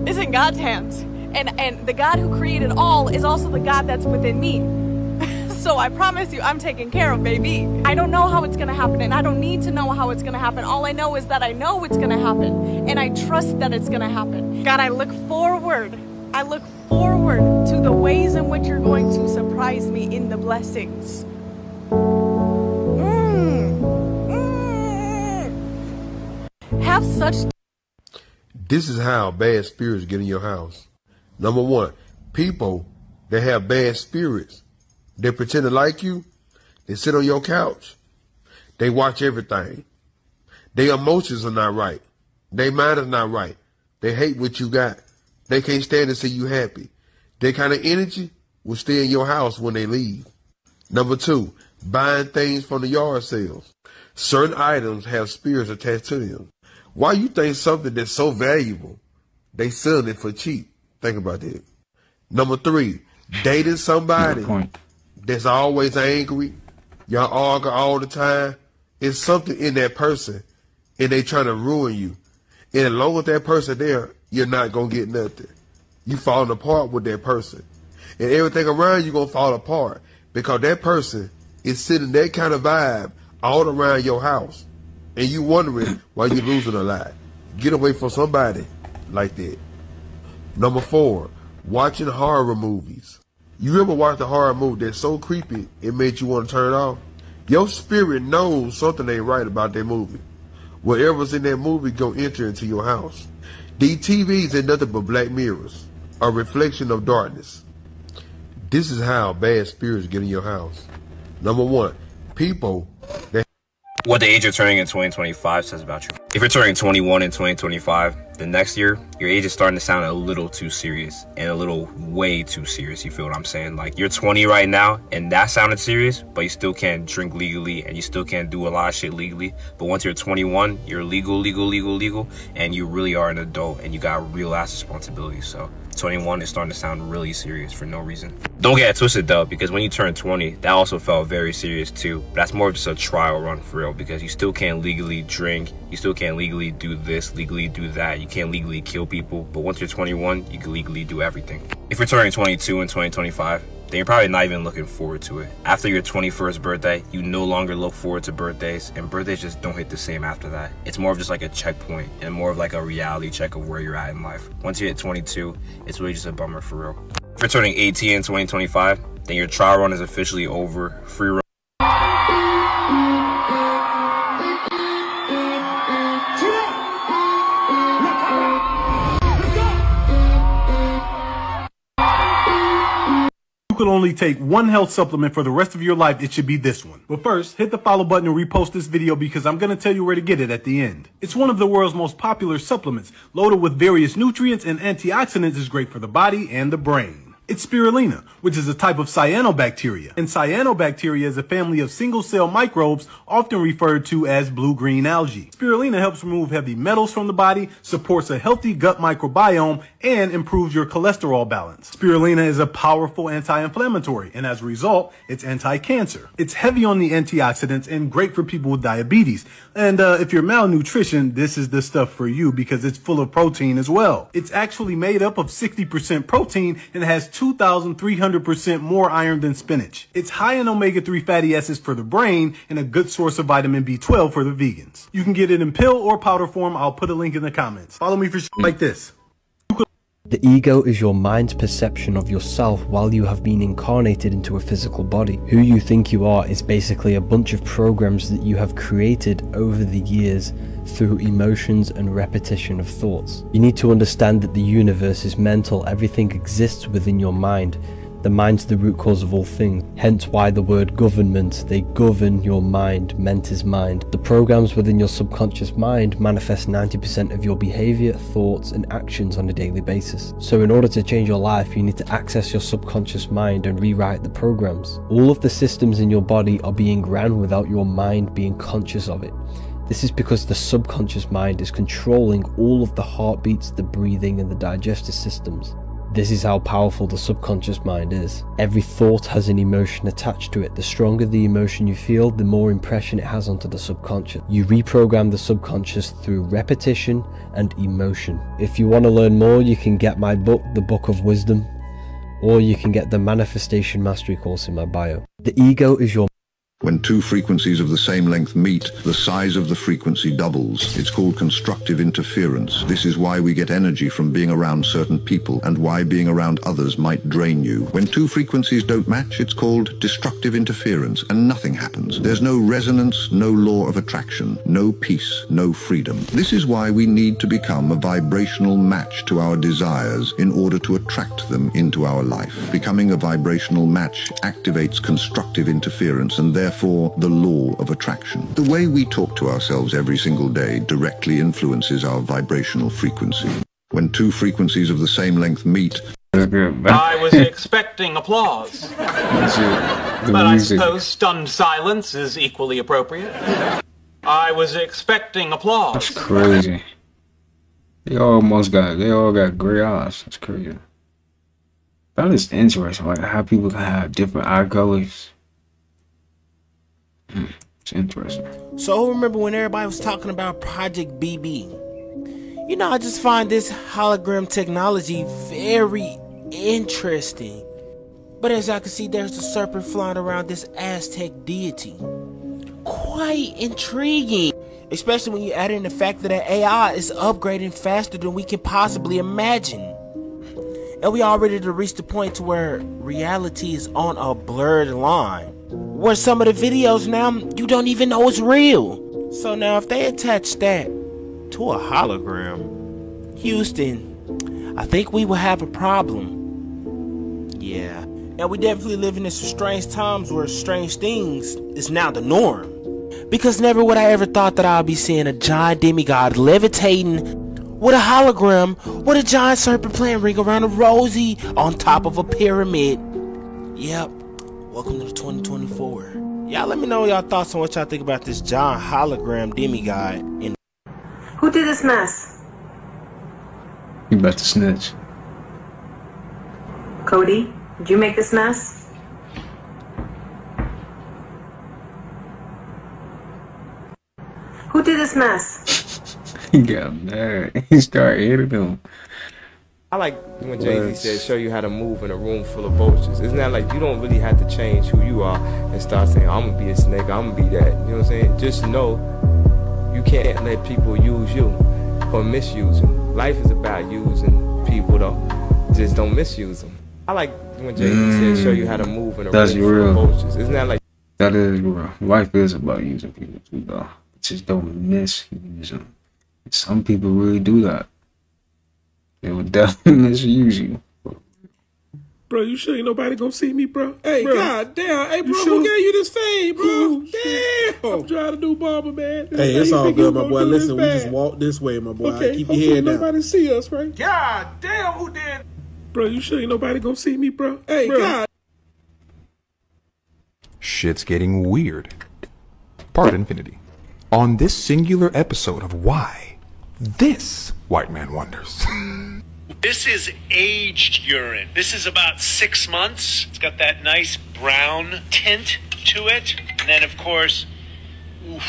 It's in God's hands. And the God who created all is also the God that's within me. So I promise you, I'm taken care of, baby. I don't know how it's gonna happen, and I don't need to know how it's gonna happen. All I know is that I know it's gonna happen, and I trust that it's gonna happen. God, I look forward to the ways in which you're going to surprise me in the blessings. Have such... This is how bad spirits get in your house. Number 1, people that have bad spirits, they pretend to like you. They sit on your couch. They watch everything. Their emotions are not right. Their mind is not right. They hate what you got. They can't stand to see you happy. That kind of energy will stay in your house when they leave. Number 2, buying things from the yard sales. Certain items have spirits attached to them. Why you think something that's so valuable, they selling it for cheap? Think about that. Number 3, dating somebody that's always angry, y'all argue all the time. It's something in that person, and they trying to ruin you. And as long as that person there, you're not going to get nothing. You falling apart with that person. And everything around you going to fall apart, because that person is sitting that kind of vibe all around your house. And you wondering why you're losing a lot. Get away from somebody like that. Number 4, watching horror movies. You ever watched a horror movie that's so creepy it made you want to turn it off? Your spirit knows something ain't right about that movie. Whatever's in that movie gonna enter into your house. These TVs ain't nothing but black mirrors, a reflection of darkness. This is how bad spirits get in your house. Number 1, people that... What the age of turning in 2025 says about you. If you're turning 21 in 2025, the next year, your age is starting to sound a little too serious and a little way too serious. You feel what I'm saying? Like, you're 20 right now and that sounded serious, but you still can't drink legally and you still can't do a lot of shit legally. But once you're 21, you're legal, and you really are an adult and you got real ass responsibilities. So 21 is starting to sound really serious for no reason. Don't get it twisted though, because when you turn 20, that also felt very serious too. But that's more of just a trial run for real, because you still can't legally drink, you still can't legally do this, legally do that, you can't legally kill people. But once you're 21, you can legally do everything. If you're turning 22 in 2025, then you're probably not even looking forward to it. After your 21st birthday, you no longer look forward to birthdays, and birthdays just don't hit the same after that. It's more of just like a checkpoint and more of like a reality check of where you're at in life. Once you hit 22, it's really just a bummer for real. If you're turning 18 in 2025, then your trial run is officially over. Free run. Could only take one health supplement for the rest of your life, it should be this one. But first, hit the follow button and repost this video because I'm going to tell you where to get it at the end. It's one of the world's most popular supplements, loaded with various nutrients and antioxidants, is great for the body and the brain. It's spirulina, which is a type of cyanobacteria. And cyanobacteria is a family of single-cell microbes often referred to as blue-green algae. Spirulina helps remove heavy metals from the body, supports a healthy gut microbiome, and improves your cholesterol balance. Spirulina is a powerful anti-inflammatory, and as a result, it's anti-cancer. It's heavy on the antioxidants and great for people with diabetes. And if you're malnutrition, this is the stuff for you because it's full of protein as well. It's actually made up of 60% protein and has 2,300% more iron than spinach. It's high in omega-3 fatty acids for the brain and a good source of vitamin B12 for the vegans. You can get it in pill or powder form. I'll put a link in the comments. Follow me for shit like this. The ego is your mind's perception of yourself while you have been incarnated into a physical body. Who you think you are is basically a bunch of programs that you have created over the years through emotions and repetition of thoughts. You need to understand that the universe is mental. Everything exists within your mind. The mind's the root cause of all things, hence why the word government. They govern your mind. Ment is mind. The programs within your subconscious mind manifest 90% of your behavior, thoughts, and actions on a daily basis. So in order to change your life, you need to access your subconscious mind and rewrite the programs. All of the systems in your body are being ran without your mind being conscious of it. This is because the subconscious mind is controlling all of the heartbeats, the breathing, and the digestive systems. This is how powerful the subconscious mind is. Every thought has an emotion attached to it. The stronger the emotion you feel, the more impression it has onto the subconscious. You reprogram the subconscious through repetition and emotion. If you want to learn more, you can get my book, The Book of Wisdom, or you can get the Manifestation Mastery course in my bio. The ego is your When two frequencies of the same length meet, the size of the frequency doubles. It's called constructive interference. This is why we get energy from being around certain people and why being around others might drain you. When two frequencies don't match, it's called destructive interference and nothing happens. There's no resonance, no law of attraction, no peace, no freedom. This is why we need to become a vibrational match to our desires in order to attract them into our life. Becoming a vibrational match activates constructive interference and therefore the law of attraction. The way we talk to ourselves every single day directly influences our vibrational frequency. When two frequencies of the same length meet, I was expecting applause. But I suppose stunned silence is equally appropriate. I was expecting applause. That's crazy. They all got gray eyes. That's crazy. That is interesting, like how people can have different eye colors. It's interesting. So remember when everybody was talking about Project BB? You know, I just find this hologram technology very interesting. But as I can see, there's a serpent flying around this Aztec deity. Quite intriguing. Especially when you add in the fact that the AI is upgrading faster than we can possibly imagine. And we already reached the point to where reality is on a blurred line. Where some of the videos now, you don't even know it's real. So now if they attach that to a hologram, Houston, I think we will have a problem. Yeah. And we definitely live in some strange times where strange things is now the norm. Because never would I ever thought that I'd be seeing a giant demigod levitating with a hologram with a giant serpent playing Ring Around the Rosie on top of a pyramid. Yep, welcome to the 2024. Y'all let me know y'all thoughts on what y'all think about this giant hologram demigod. Who did this mess? You about to snitch. Cody, did you make this mess? Who did this mess? He got mad. He started hitting him. I like when Jay-Z said, show you how to move in a room full of vultures. Isn't that like, you don't really have to change who you are and start saying, I'm going to be a snake, I'm going to be that. You know what I'm saying? Just know you can't let people use you or misuse them. Life is about using people, though. Just don't misuse them. I like when Jay-Z said, show you how to move in a room full of vultures. Isn't that like... That is real. Life is about using people too, though. Just don't misuse them. Some people really do that. They would definitely misuse you. Bro, you sure ain't nobody gonna see me, bro? Hey, bro. God damn. Hey, bro, who gave you this fame, bro? Damn. I'm trying to do barber, man. Hey, it's all good, my boy. Listen, we just walk this way, my boy. Okay, keep your head down. Nobody see us, right? God damn, who did? Bro, you sure ain't nobody gonna see me, bro? Hey, bro. God. Shit's getting weird. Part Infinity. On this singular episode of Why This White Man Wonders. This is aged urine. This is about 6 months. It's got that nice brown tint to it. And then, of course, oof,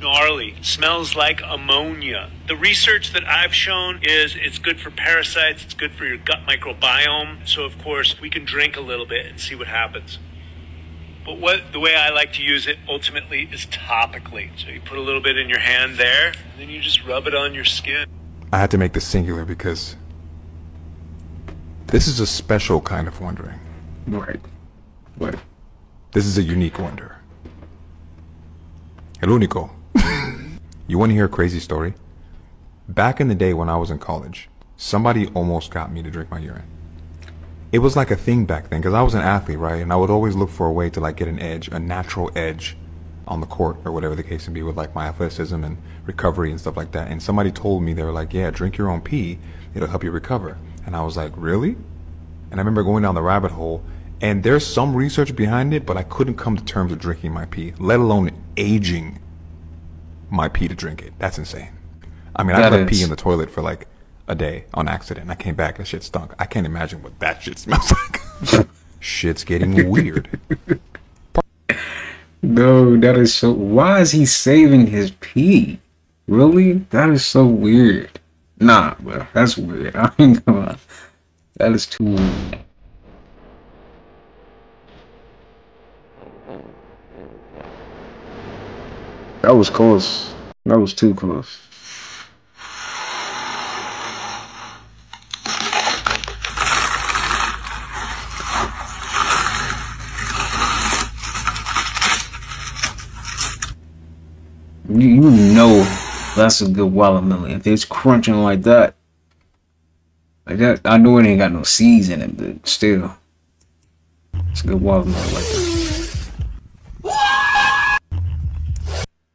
gnarly. Smells like ammonia. The research that I've shown is it's good for parasites. It's good for your gut microbiome. So, of course, we can drink a little bit and see what happens. But the way I like to use it ultimately is topically. So you put a little bit in your hand there, and then you just rub it on your skin. I had to make this singular because this is a special kind of wondering. Right. Right. This is a unique wonder. El único. You want to hear a crazy story? Back in the day when I was in college, somebody almost got me to drink my urine. It was like a thing back then because I was an athlete, right? And I would always look for a way to like get an edge, a natural edge on the court or whatever the case may be with like my athleticism and recovery and stuff like that. And somebody told me, they were like, yeah, drink your own pee. It'll help you recover. And I was like, really? And I remember going down the rabbit hole, and there's some research behind it, but I couldn't come to terms with drinking my pee, let alone aging my pee to drink it. That's insane. I mean, I put pee in the toilet for like a day on accident. I came back and shit stunk. I can't imagine what that shit smells like. Shit's getting weird. No, that is so... Why is he saving his pee? Really? That is so weird. Nah, bro. That's weird. I ain't gonna... That is too weird. That was close. That was too close. You know that's a good watermelon. If it's crunching like that, I know it ain't got no seeds in it, but still, it's a good watermelon like that.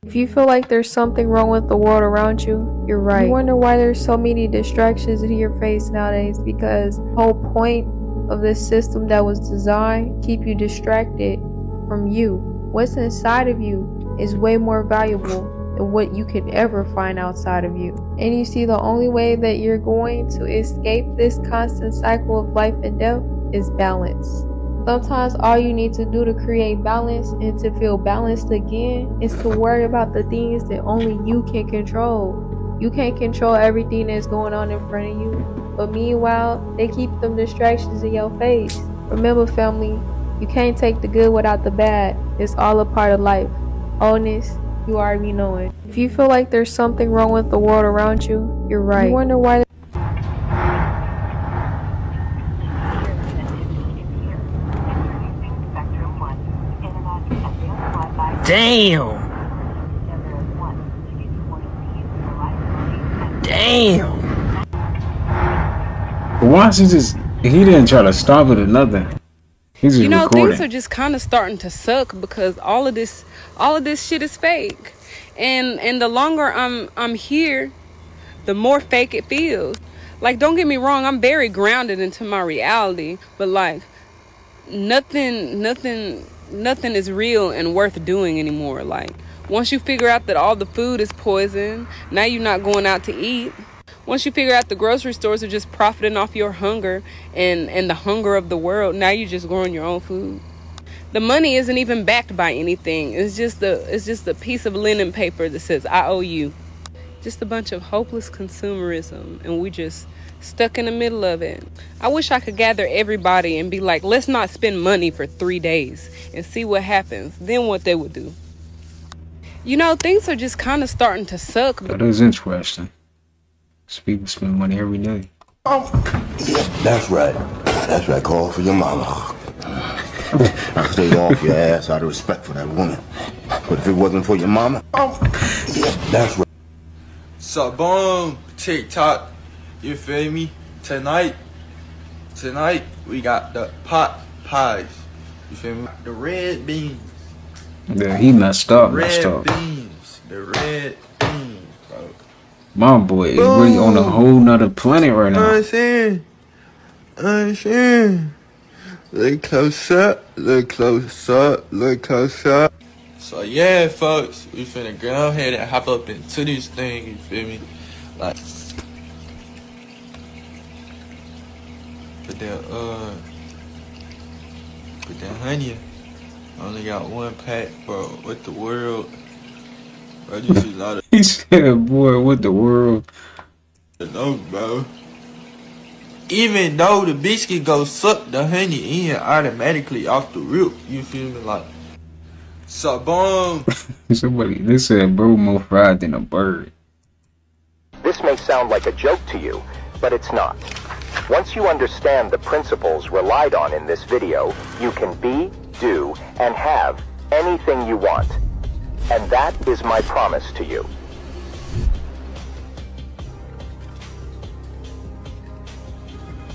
If you feel like there's something wrong with the world around you, you're right. You wonder why there's so many distractions in your face nowadays, because the whole point of this system that was designed keep you distracted from you. What's inside of you is way more valuable than what you could ever find outside of you. And you see, the only way that you're going to escape this constant cycle of life and death is balance. Sometimes all you need to do to create balance and to feel balanced again is to worry about the things that only you can control. You can't control everything that's going on in front of you, but meanwhile, they keep them distractions in your face. Remember, family, you can't take the good without the bad. It's all a part of life. Honest, you already know it. If you feel like there's something wrong with the world around you, you're right. You wonder why. Damn! Damn! Why is he just... He didn't try to stop it or nothing. He's just recording. Things are just kind of starting to suck because all of this shit is fake. And the longer I'm here, the more fake it feels. Like, don't get me wrong, I'm very grounded into my reality, but like nothing is real and worth doing anymore. Like, once you figure out that all the food is poison, now you're not going out to eat. Once you figure out the grocery stores are just profiting off your hunger and the hunger of the world, now you're just growing your own food. The money isn't even backed by anything. It's just a piece of linen paper that says I owe you. Just a bunch of hopeless consumerism, and we just stuck in the middle of it. I wish I could gather everybody and be like, let's not spend money for 3 days and see what happens. Then what they would do. Things are just kind of starting to suck. That is interesting. People spend money every day. That's right. That's right. Call for your mama. I stayed off your ass out of respect for that woman. But if it wasn't for your mama, that's right. So boom, TikTok, you feel me? Tonight we got the pot pies. You feel me? The red beans. Yeah, he messed up. The red beans, bro. My boy is really on a whole nother planet right now. I'm saying. Look close up, look close up, look close up. So yeah, folks, we finna go ahead and hop up into this thing, you feel me? Like, put that honey. I only got one pack, bro. What the world? Bro, you see a lot of. He said, boy, what the world? No, bro. Even though the bitch can go suck the honey in automatically off the rip, you feel me? Like, so boom. They said, bro, more fried than a bird. This may sound like a joke to you, but it's not. Once you understand the principles relied on in this video, you can be, do, and have anything you want. And that is my promise to you.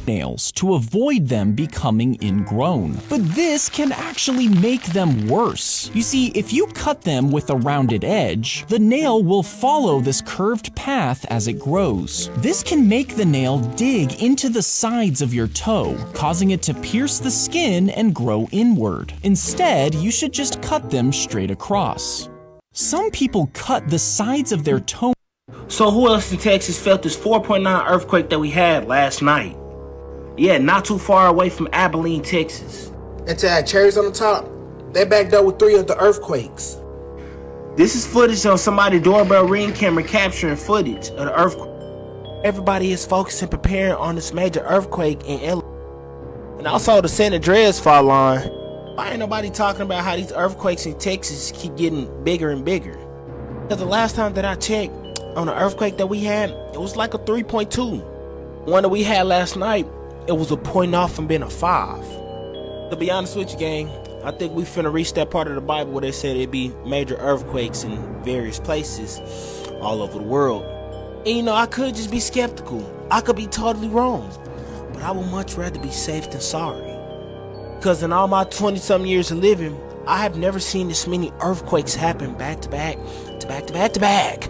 Nails to avoid them becoming ingrown. But this can actually make them worse. You see, if you cut them with a rounded edge, the nail will follow this curved path as it grows. This can make the nail dig into the sides of your toe, causing it to pierce the skin and grow inward. Instead, you should just cut them straight across. Some people cut the sides of their toe. So who else in Texas felt this 4.9 earthquake that we had last night? Yeah, not too far away from Abilene, Texas. And to add cherries on the top, they backed up with 3 of the earthquakes. This is footage on somebody's doorbell ring camera capturing footage of the earthquake. Everybody is focused and preparing on this major earthquake in LA. And also the San Andreas fault line. Why ain't nobody talking about how these earthquakes in Texas keep getting bigger and bigger? Because the last time that I checked on the earthquake that we had, it was like a 3.2. One that we had last night, it was a point off from being a 5. To be honest with you, gang, I think we finna reach that part of the Bible where they said it'd be major earthquakes in various places all over the world. And I could just be skeptical. I could be totally wrong. But I would much rather be safe than sorry. Because in all my 20-something years of living, I have never seen this many earthquakes happen back to back, to back to back to back.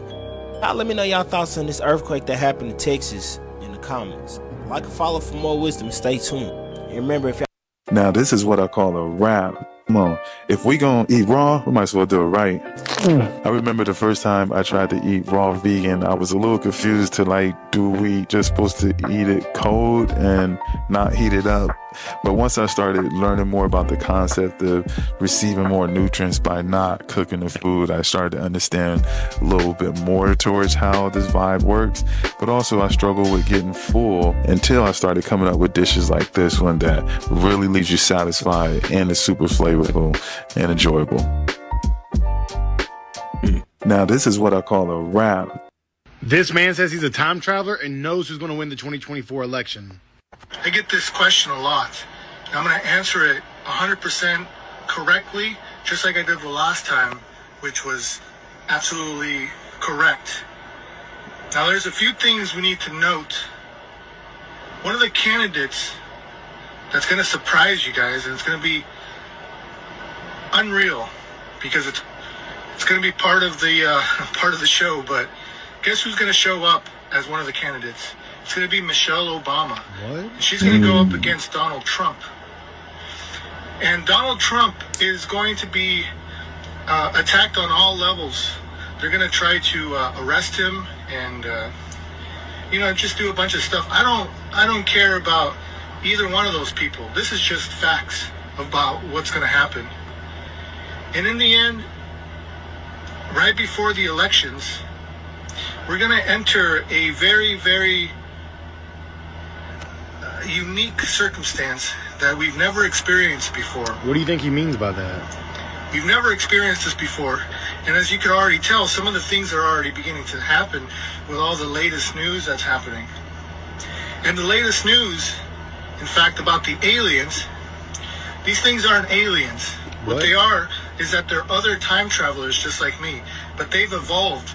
Now let me know y'all thoughts on this earthquake that happened in Texas in the comments. Like and follow for more wisdom. Stay tuned. And remember, if y'all... Now, this is what I call a wrap. Come on. If we gonna eat raw, we might as well do it right. I remember the first time I tried to eat raw vegan, I was a little confused to like, do we just supposed to eat it cold and not heat it up? But once I started learning more about the concept of receiving more nutrients by not cooking the food, I started to understand a little bit more towards how this vibe works. But also I struggled with getting full until I started coming up with dishes like this one that really leaves you satisfied and is super flavorful and enjoyable. Now, this is what I call a wrap. This man says he's a time traveler and knows who's going to win the 2024 election. I get this question a lot. And I'm going to answer it 100% correctly, just like I did the last time, which was absolutely correct. Now, there's a few things we need to note. One of the candidates that's going to surprise you guys, and it's going to be unreal because it's going to be part of the show. But guess who's going to show up as one of the candidates? It's going to be Michelle Obama. What? She's going to go up against Donald Trump. And Donald Trump is going to be attacked on all levels. They're going to try to arrest him and, just do a bunch of stuff. I don't care about either one of those people. This is just facts about what's going to happen. And in the end, right before the elections, we're going to enter a very, very unique circumstance that we've never experienced before. What do you think he means by that? We've never experienced this before. And as you can already tell, some of the things are already beginning to happen with all the latest news that's happening. And the latest news, in fact, about the aliens, these things aren't aliens. What they are is that they're other time travelers just like me, but they've evolved.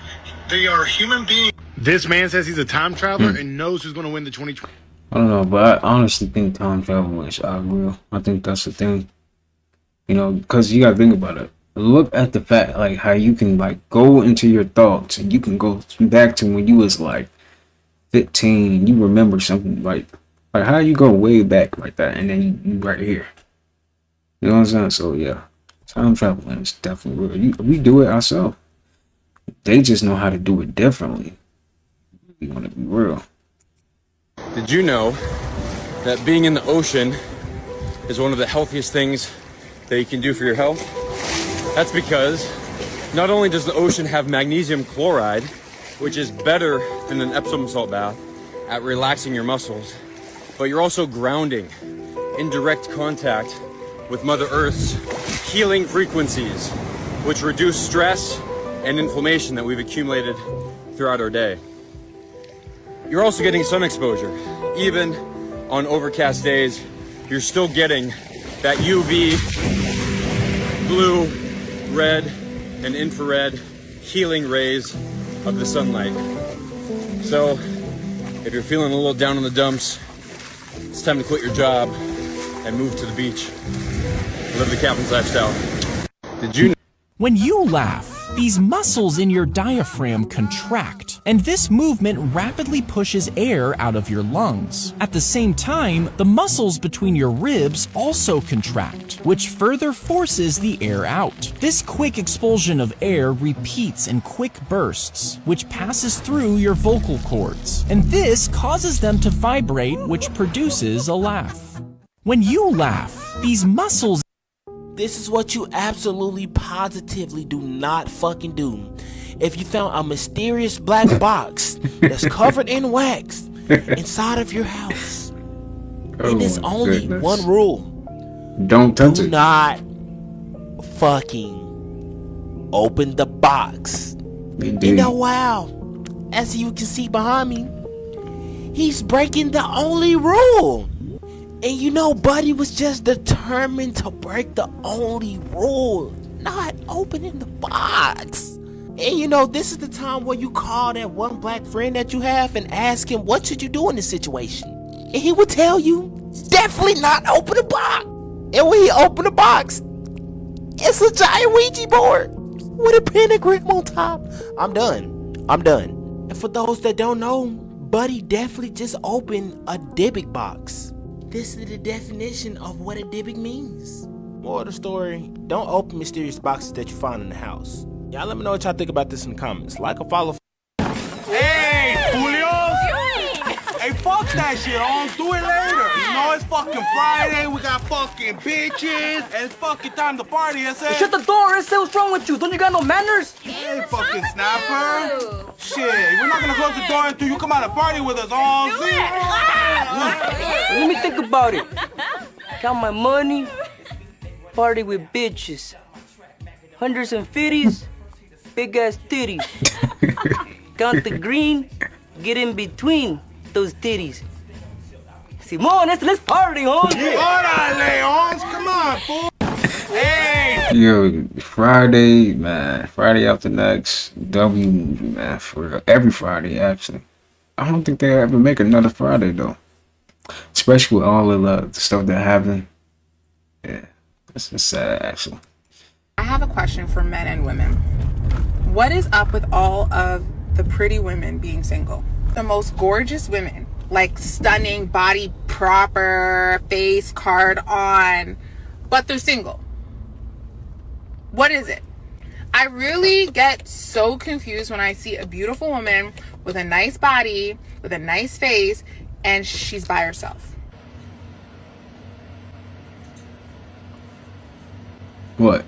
They are human beings. This man says he's a time traveler and knows who's going to win the 2020. I don't know, but I honestly think time travel is real. I think that's the thing. Because you gotta think about it. Look at the fact, like, how you can, like, go into your thoughts and you can go back to when you was, like, 15 and you remember something, like how you go way back like that and then you right here. You know what I'm saying? So, yeah. Time traveling is definitely real. We do it ourselves. They just know how to do it differently. We want to be real. Did you know that being in the ocean is one of the healthiest things that you can do for your health? That's because not only does the ocean have magnesium chloride, which is better than an Epsom salt bath at relaxing your muscles, but you're also grounding in direct contact with Mother Earth's healing frequencies, which reduce stress and inflammation that we've accumulated throughout our day. You're also getting sun exposure. Even on overcast days, you're still getting that UV, blue, red, and infrared healing rays of the sunlight. So, if you're feeling a little down in the dumps, it's time to quit your job and move to the beach. Live the captain's lifestyle. Did you know? When you laugh, these muscles in your diaphragm contract, and this movement rapidly pushes air out of your lungs. At the same time, the muscles between your ribs also contract, which further forces the air out. This quick expulsion of air repeats in quick bursts, which passes through your vocal cords, and this causes them to vibrate, which produces a laugh. When you laugh, these muscles. This is what you absolutely positively do not fucking do. If you found a mysterious black box that's covered in wax inside of your house, and there's only one rule. Don't touch it. Do not fucking open the box. Indeed. And wow, as you can see behind me, he's breaking the only rule. And Buddy was just determined to break the only rule, not opening the box. And this is the time where you call that one black friend that you have and ask him, what should you do in this situation? And he would tell you, definitely not open the box. And when he opened the box, it's a giant Ouija board with a pentagram on top. I'm done. And for those that don't know, Buddy definitely just opened a Dybbuk box. This is the definition of what a Dybbuk means. More of the story, don't open mysterious boxes that you find in the house. Y'all let me know what y'all think about this in the comments. Like or follow. Hey, Julio! Hey, fuck that shit. I'll do it later. It's fucking Friday. We got fucking bitches. And it's fucking time to party, I said. Shut the door, Issei. What's wrong with you? Don't you got no manners? Hey, fucking snapper. Shit, we're not gonna close the door until you come out and party with us. Let me think about it. Count my money, party with bitches. Hundreds and fifties, big ass titties. Count the green, get in between those titties. Simon, let's party, Hans. Orale, Hans, come on, fool. Hey. Yo, Friday, man. Friday after next, W movie, man. For real. Every Friday, actually. I don't think they ever make another Friday, though. especially with all of the stuff that happened. Yeah, it's sad actually. I have a question for men and women. What is up with all of the pretty women being single? The most gorgeous women, like stunning, body proper, face card on, but they're single. What is it? I really get so confused when I see a beautiful woman with a nice body, with a nice face, and she's by herself. What?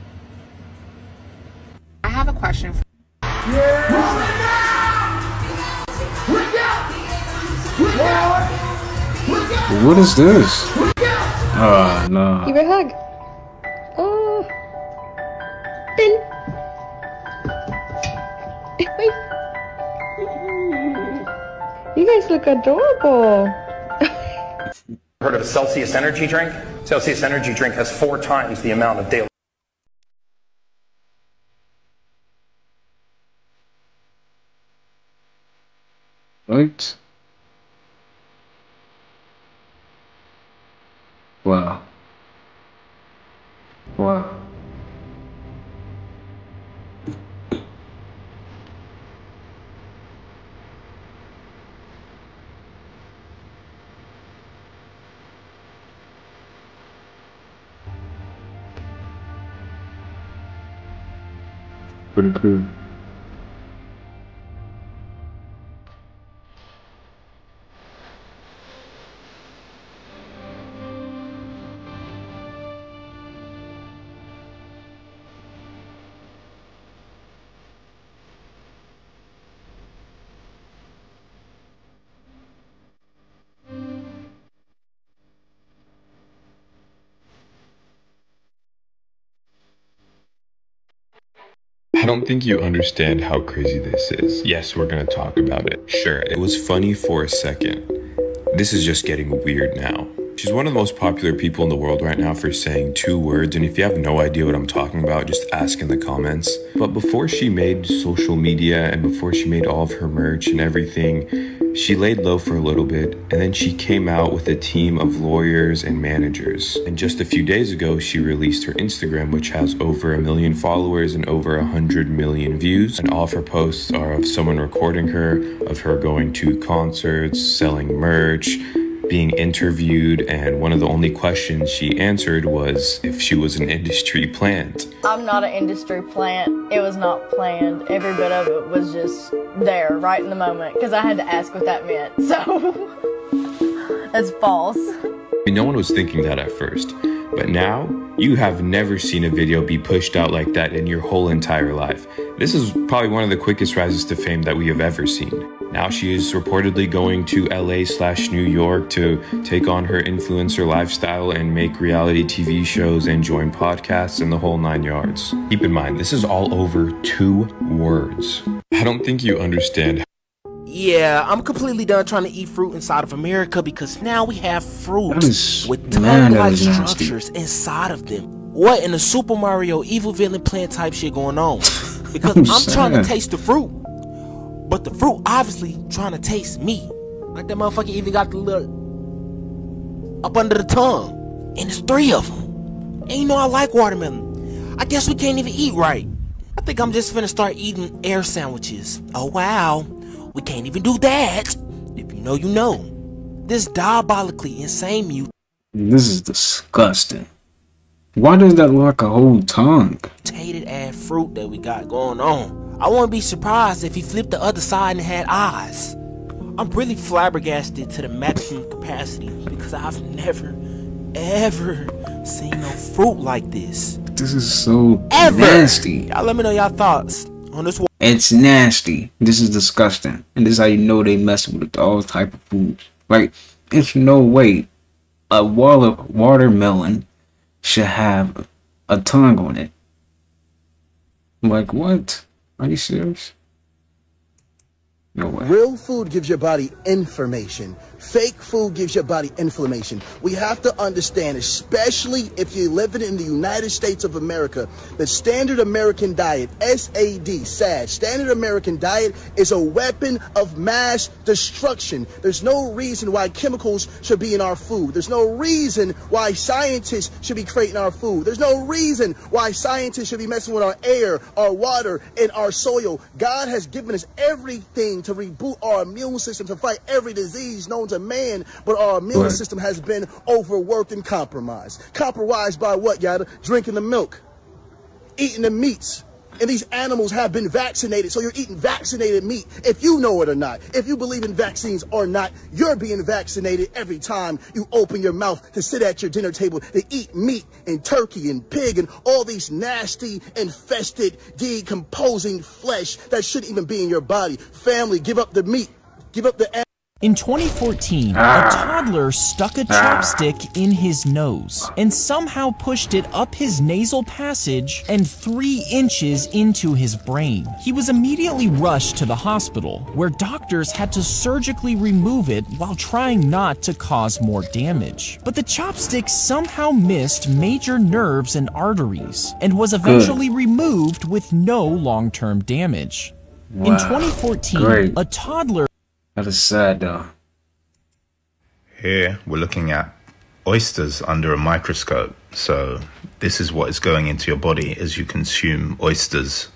I have a question for What is this? Oh no. Give her a hug. Oh. Bin. Wait. You guys look adorable. Heard of a Celsius energy drink? Celsius energy drink has 4 times the amount of daily. What? Wow. Wow. Pretty cool. I don't think you understand how crazy this is. Yes, we're gonna talk about it. Sure, it was funny for a second. This is just getting weird now. She's one of the most popular people in the world right now for saying 2 words, and if you have no idea what I'm talking about, just ask in the comments. But before she made social media and before she made all of her merch and everything, she laid low for a little bit, and then she came out with a team of lawyers and managers. And just a few days ago, she released her Instagram, which has over 1 million followers and over 100 million views. And all of her posts are of someone recording her, of her going to concerts, selling merch, being interviewed, and one of the only questions she answered was if she was an industry plant. I'm not an industry plant. It was not planned. Every bit of it was just there, right in the moment, because I had to ask what that meant. So, that's false. I mean, no one was thinking that at first, but now you have never seen a video be pushed out like that in your whole entire life. This is probably one of the quickest rises to fame that we have ever seen. Now she is reportedly going to LA/New York to take on her influencer lifestyle and make reality TV shows and join podcasts and the whole 9 yards. Keep in mind, this is all over 2 words. I don't think you understand. Yeah, I'm completely done trying to eat fruit inside of America because now we have fruit with man, tongue-like that is nasty. structures inside of them. What in the Super Mario evil villain plant type shit going on? Because I'm trying to taste the fruit, but the fruit obviously trying to taste me. Like that motherfucker even got the little up under the tongue, and it's 3 of them. And you know I like watermelon. I guess we can't even eat right. I think I'm just finna start eating air sandwiches. Oh wow. We can't even do that. If you know, you know. This diabolically insane This is disgusting. Why does that look like a whole tongue? mutated ass fruit that we got going on. I wouldn't be surprised if he flipped the other side and had eyes. I'm really flabbergasted to the maximum capacity because I've never, ever seen no fruit like this. This is so Ever. nasty. Y'all let me know y'all thoughts on this one. It's nasty. This is disgusting. And this is how you know they messing with all type of foods. Like, there's no way a watermelon should have a tongue on it. Like, what? Are you serious? No way. Real food gives your body information. Fake food gives your body inflammation. We have to understand, especially if you're living in the United States of America, the standard American diet, SAD, standard American diet is a weapon of mass destruction. There's no reason why chemicals should be in our food. There's no reason why scientists should be creating our food. There's no reason why scientists should be messing with our air, our water, and our soil. God has given us everything to reboot our immune system, to fight every disease known to man, but our immune system has been overworked and compromised. Compromised by what, Yada? Drinking the milk, eating the meats. And these animals have been vaccinated, so you're eating vaccinated meat. If you know it or not, if you believe in vaccines or not, you're being vaccinated every time you open your mouth to sit at your dinner table to eat meat and turkey and pig and all these nasty, infested, decomposing flesh that shouldn't even be in your body. Family, give up the meat. Give up the animal. In 2014, a toddler stuck a chopstick in his nose and somehow pushed it up his nasal passage and 3 inches into his brain. He was immediately rushed to the hospital, where doctors had to surgically remove it while trying not to cause more damage. But the chopstick somehow missed major nerves and arteries and was eventually removed with no long-term damage. In 2014, a toddler... That is sad, though. Here we're looking at oysters under a microscope. So this is what is going into your body as you consume oysters.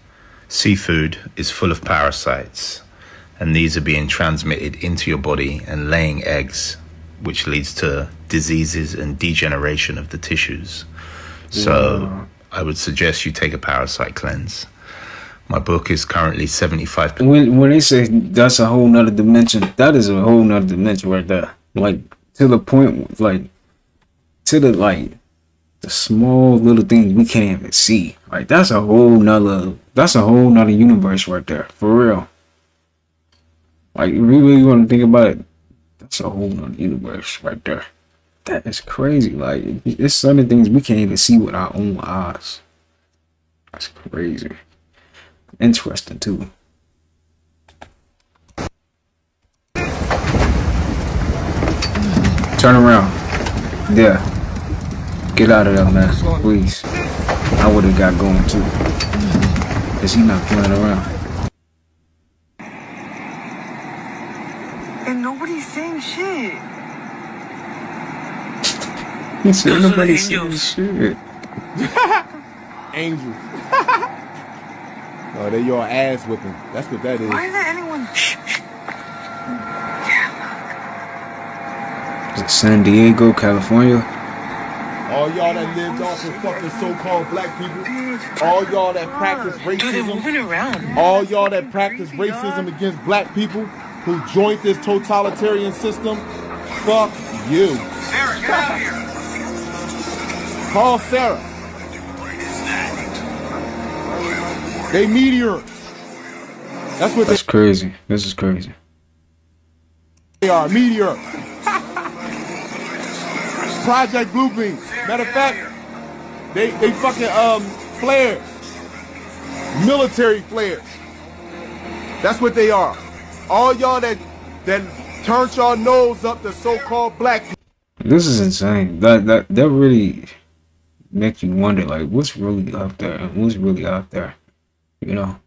Seafood is full of parasites, and these are being transmitted into your body and laying eggs, which leads to diseases and degeneration of the tissues. So I would suggest you take a parasite cleanse. My book is currently 75%. When they say that's a whole nother dimension, that is a whole nother dimension right there. Like, to the point, like, to the, like, the small little things we can't even see. Like, that's a whole nother universe right there. For real. Like, you really want to think about it, that's a whole nother universe right there. That is crazy. Like, it's some of the things we can't even see with our own eyes. That's crazy. Interesting too. Turn around. Yeah. Get out of there, man. Please. I would have got going too. Cause he not playing around. And nobody's saying shit. He said nobody's saying shit. Angels. Oh, they're your ass whipping. That's what that is. Why is there anyone? Is it San Diego, California? All y'all that lived off of fucking so-called black people. All y'all that practice racism. Dude, they're moving around. All y'all that practice racism against black people who joined this totalitarian system. Fuck you. Sarah, get out of here. Call Sarah. They meteor. That's crazy. This is crazy. They are meteor. Project Bluebeam. Matter of fact, they fucking flares. Military flares. That's what they are. All y'all that turned y'all nose up to so-called black people. This is insane. That really makes you wonder, like, what's really up there and what's really out there. You know,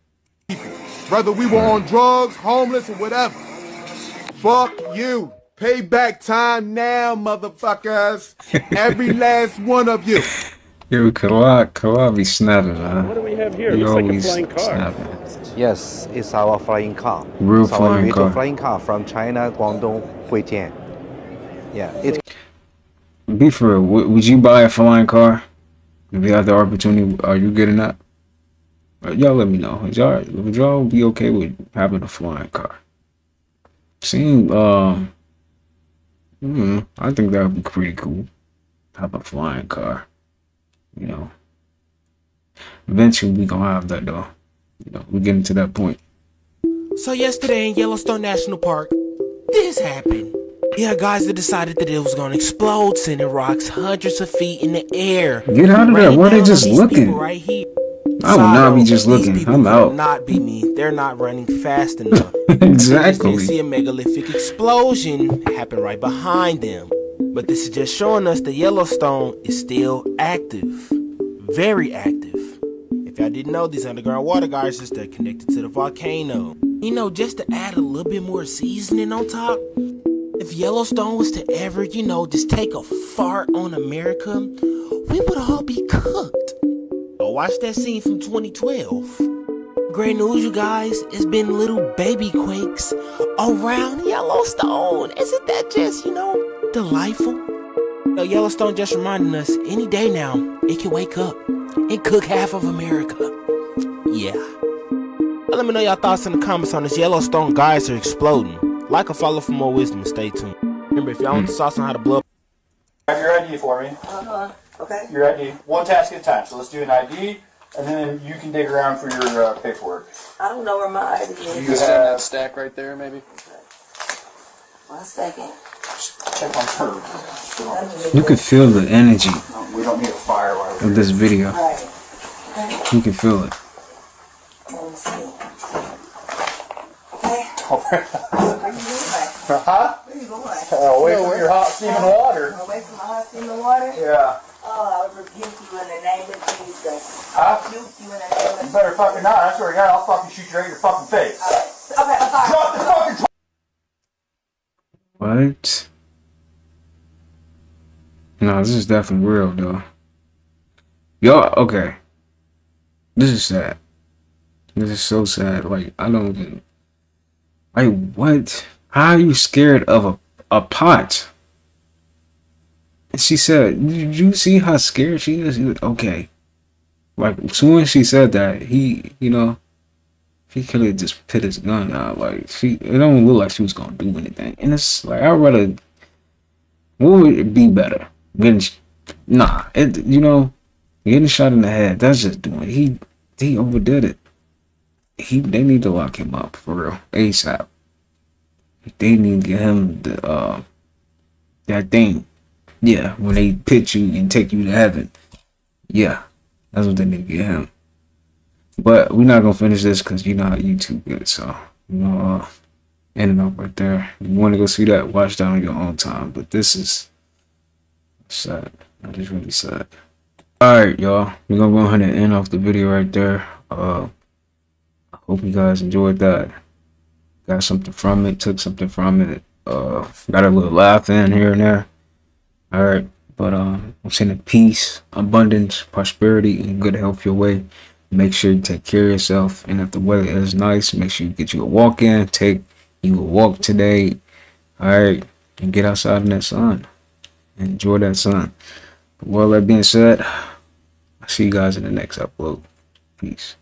whether we were on drugs, homeless, or whatever. Fuck you. Payback time now, motherfuckers. Every last one of you. Yo, Kala be snapping, man. What do we have here? It looks like a flying car. Snapping. Yes, it's our flying car. Real it's flying car. Flying car from China, Guangdong, Huijian. Yeah, it. Be for real, would you buy a flying car if you had the opportunity? Are you getting that? Y'all let me know. Would y'all be okay with having a flying car? I think that would be pretty cool. Have a flying car. You know. Eventually we gonna have that though. You know, we're getting to that point. So yesterday in Yellowstone National Park, this happened. Yeah, guys that decided that it was gonna explode, sending rocks hundreds of feet in the air. Get out of there. Why are they just looking? Right here. I I will not be just These looking. people I'm could out. not be me. They're not running fast enough. Exactly. They just didn't see a megalithic explosion happen right behind them. But this is just showing us that Yellowstone is still active. Very active. If y'all didn't know, these underground water geysers, they're connected to the volcano. You know, just to add a little bit more seasoning on top, if Yellowstone was to ever, you know, just take a fart on America, we would all be cooked. Oh, watch that scene from 2012. Great news, you guys. It's been little baby quakes around Yellowstone. Isn't that just, you know, delightful? Yellowstone just reminding us, any day now, it can wake up and cook half of America. Yeah. Let me know y'all thoughts in the comments on this Yellowstone geyser exploding. Like or follow for more wisdom and stay tuned. Remember, if y'all want the sauce on how to blow up. Have your ID for me. Okay. Your ID. One task at a time. So let's do an ID, and then you can dig around for your paperwork. I don't know where my ID is. You have that stack right there, maybe? Okay. 1 second. Check on her. You can feel the energy We don't need a fire of this video. Alright. Okay. You can feel it. Let me see. Okay. Huh? Where you going? Away from your hot steaming water. Away from my hot steaming water? Yeah. Oh, I rebuke you in the name of Jesus. Huh? I rebuke you in the name of You better fucking not. I swear to God, I'll fucking shoot you right in your fucking face. Okay, I'm sorry. Drop the fucking What? No, this is definitely real though. Y'all, okay. This is sad. This is so sad. Like, I don't even. Like, what? How are you scared of a pot? And she said, did you see how scared she is? He was, okay. Like, as soon as she said that, he, you know, he could have just put his gun out. Like, it don't look like she was going to do anything. And it's like, I'd rather, what would it be better? Getting, you know, getting shot in the head, that's just doing, he overdid it. They need to lock him up, for real, ASAP. They need to get him the, that thing. Yeah, when they pitch you and take you to heaven. Yeah, that's what they need to get him. But we're not gonna finish this because you know how YouTube good. So you know, ending up right there. If you want to go see that, watch that on your own time. But this is sad. That is really sad. All right, y'all. We're gonna go ahead and end off the video right there. I hope you guys enjoyed that. Got something from it. Took something from it. Got a little laugh in here and there. All right, but I'm sending peace, abundance, prosperity, and good health your way. Make sure you take care of yourself, and if the weather is nice, make sure you get you a walk in. Take you a walk today. All right, and get outside in that sun. Enjoy that sun. With all that being said, I'll see you guys in the next upload. Peace.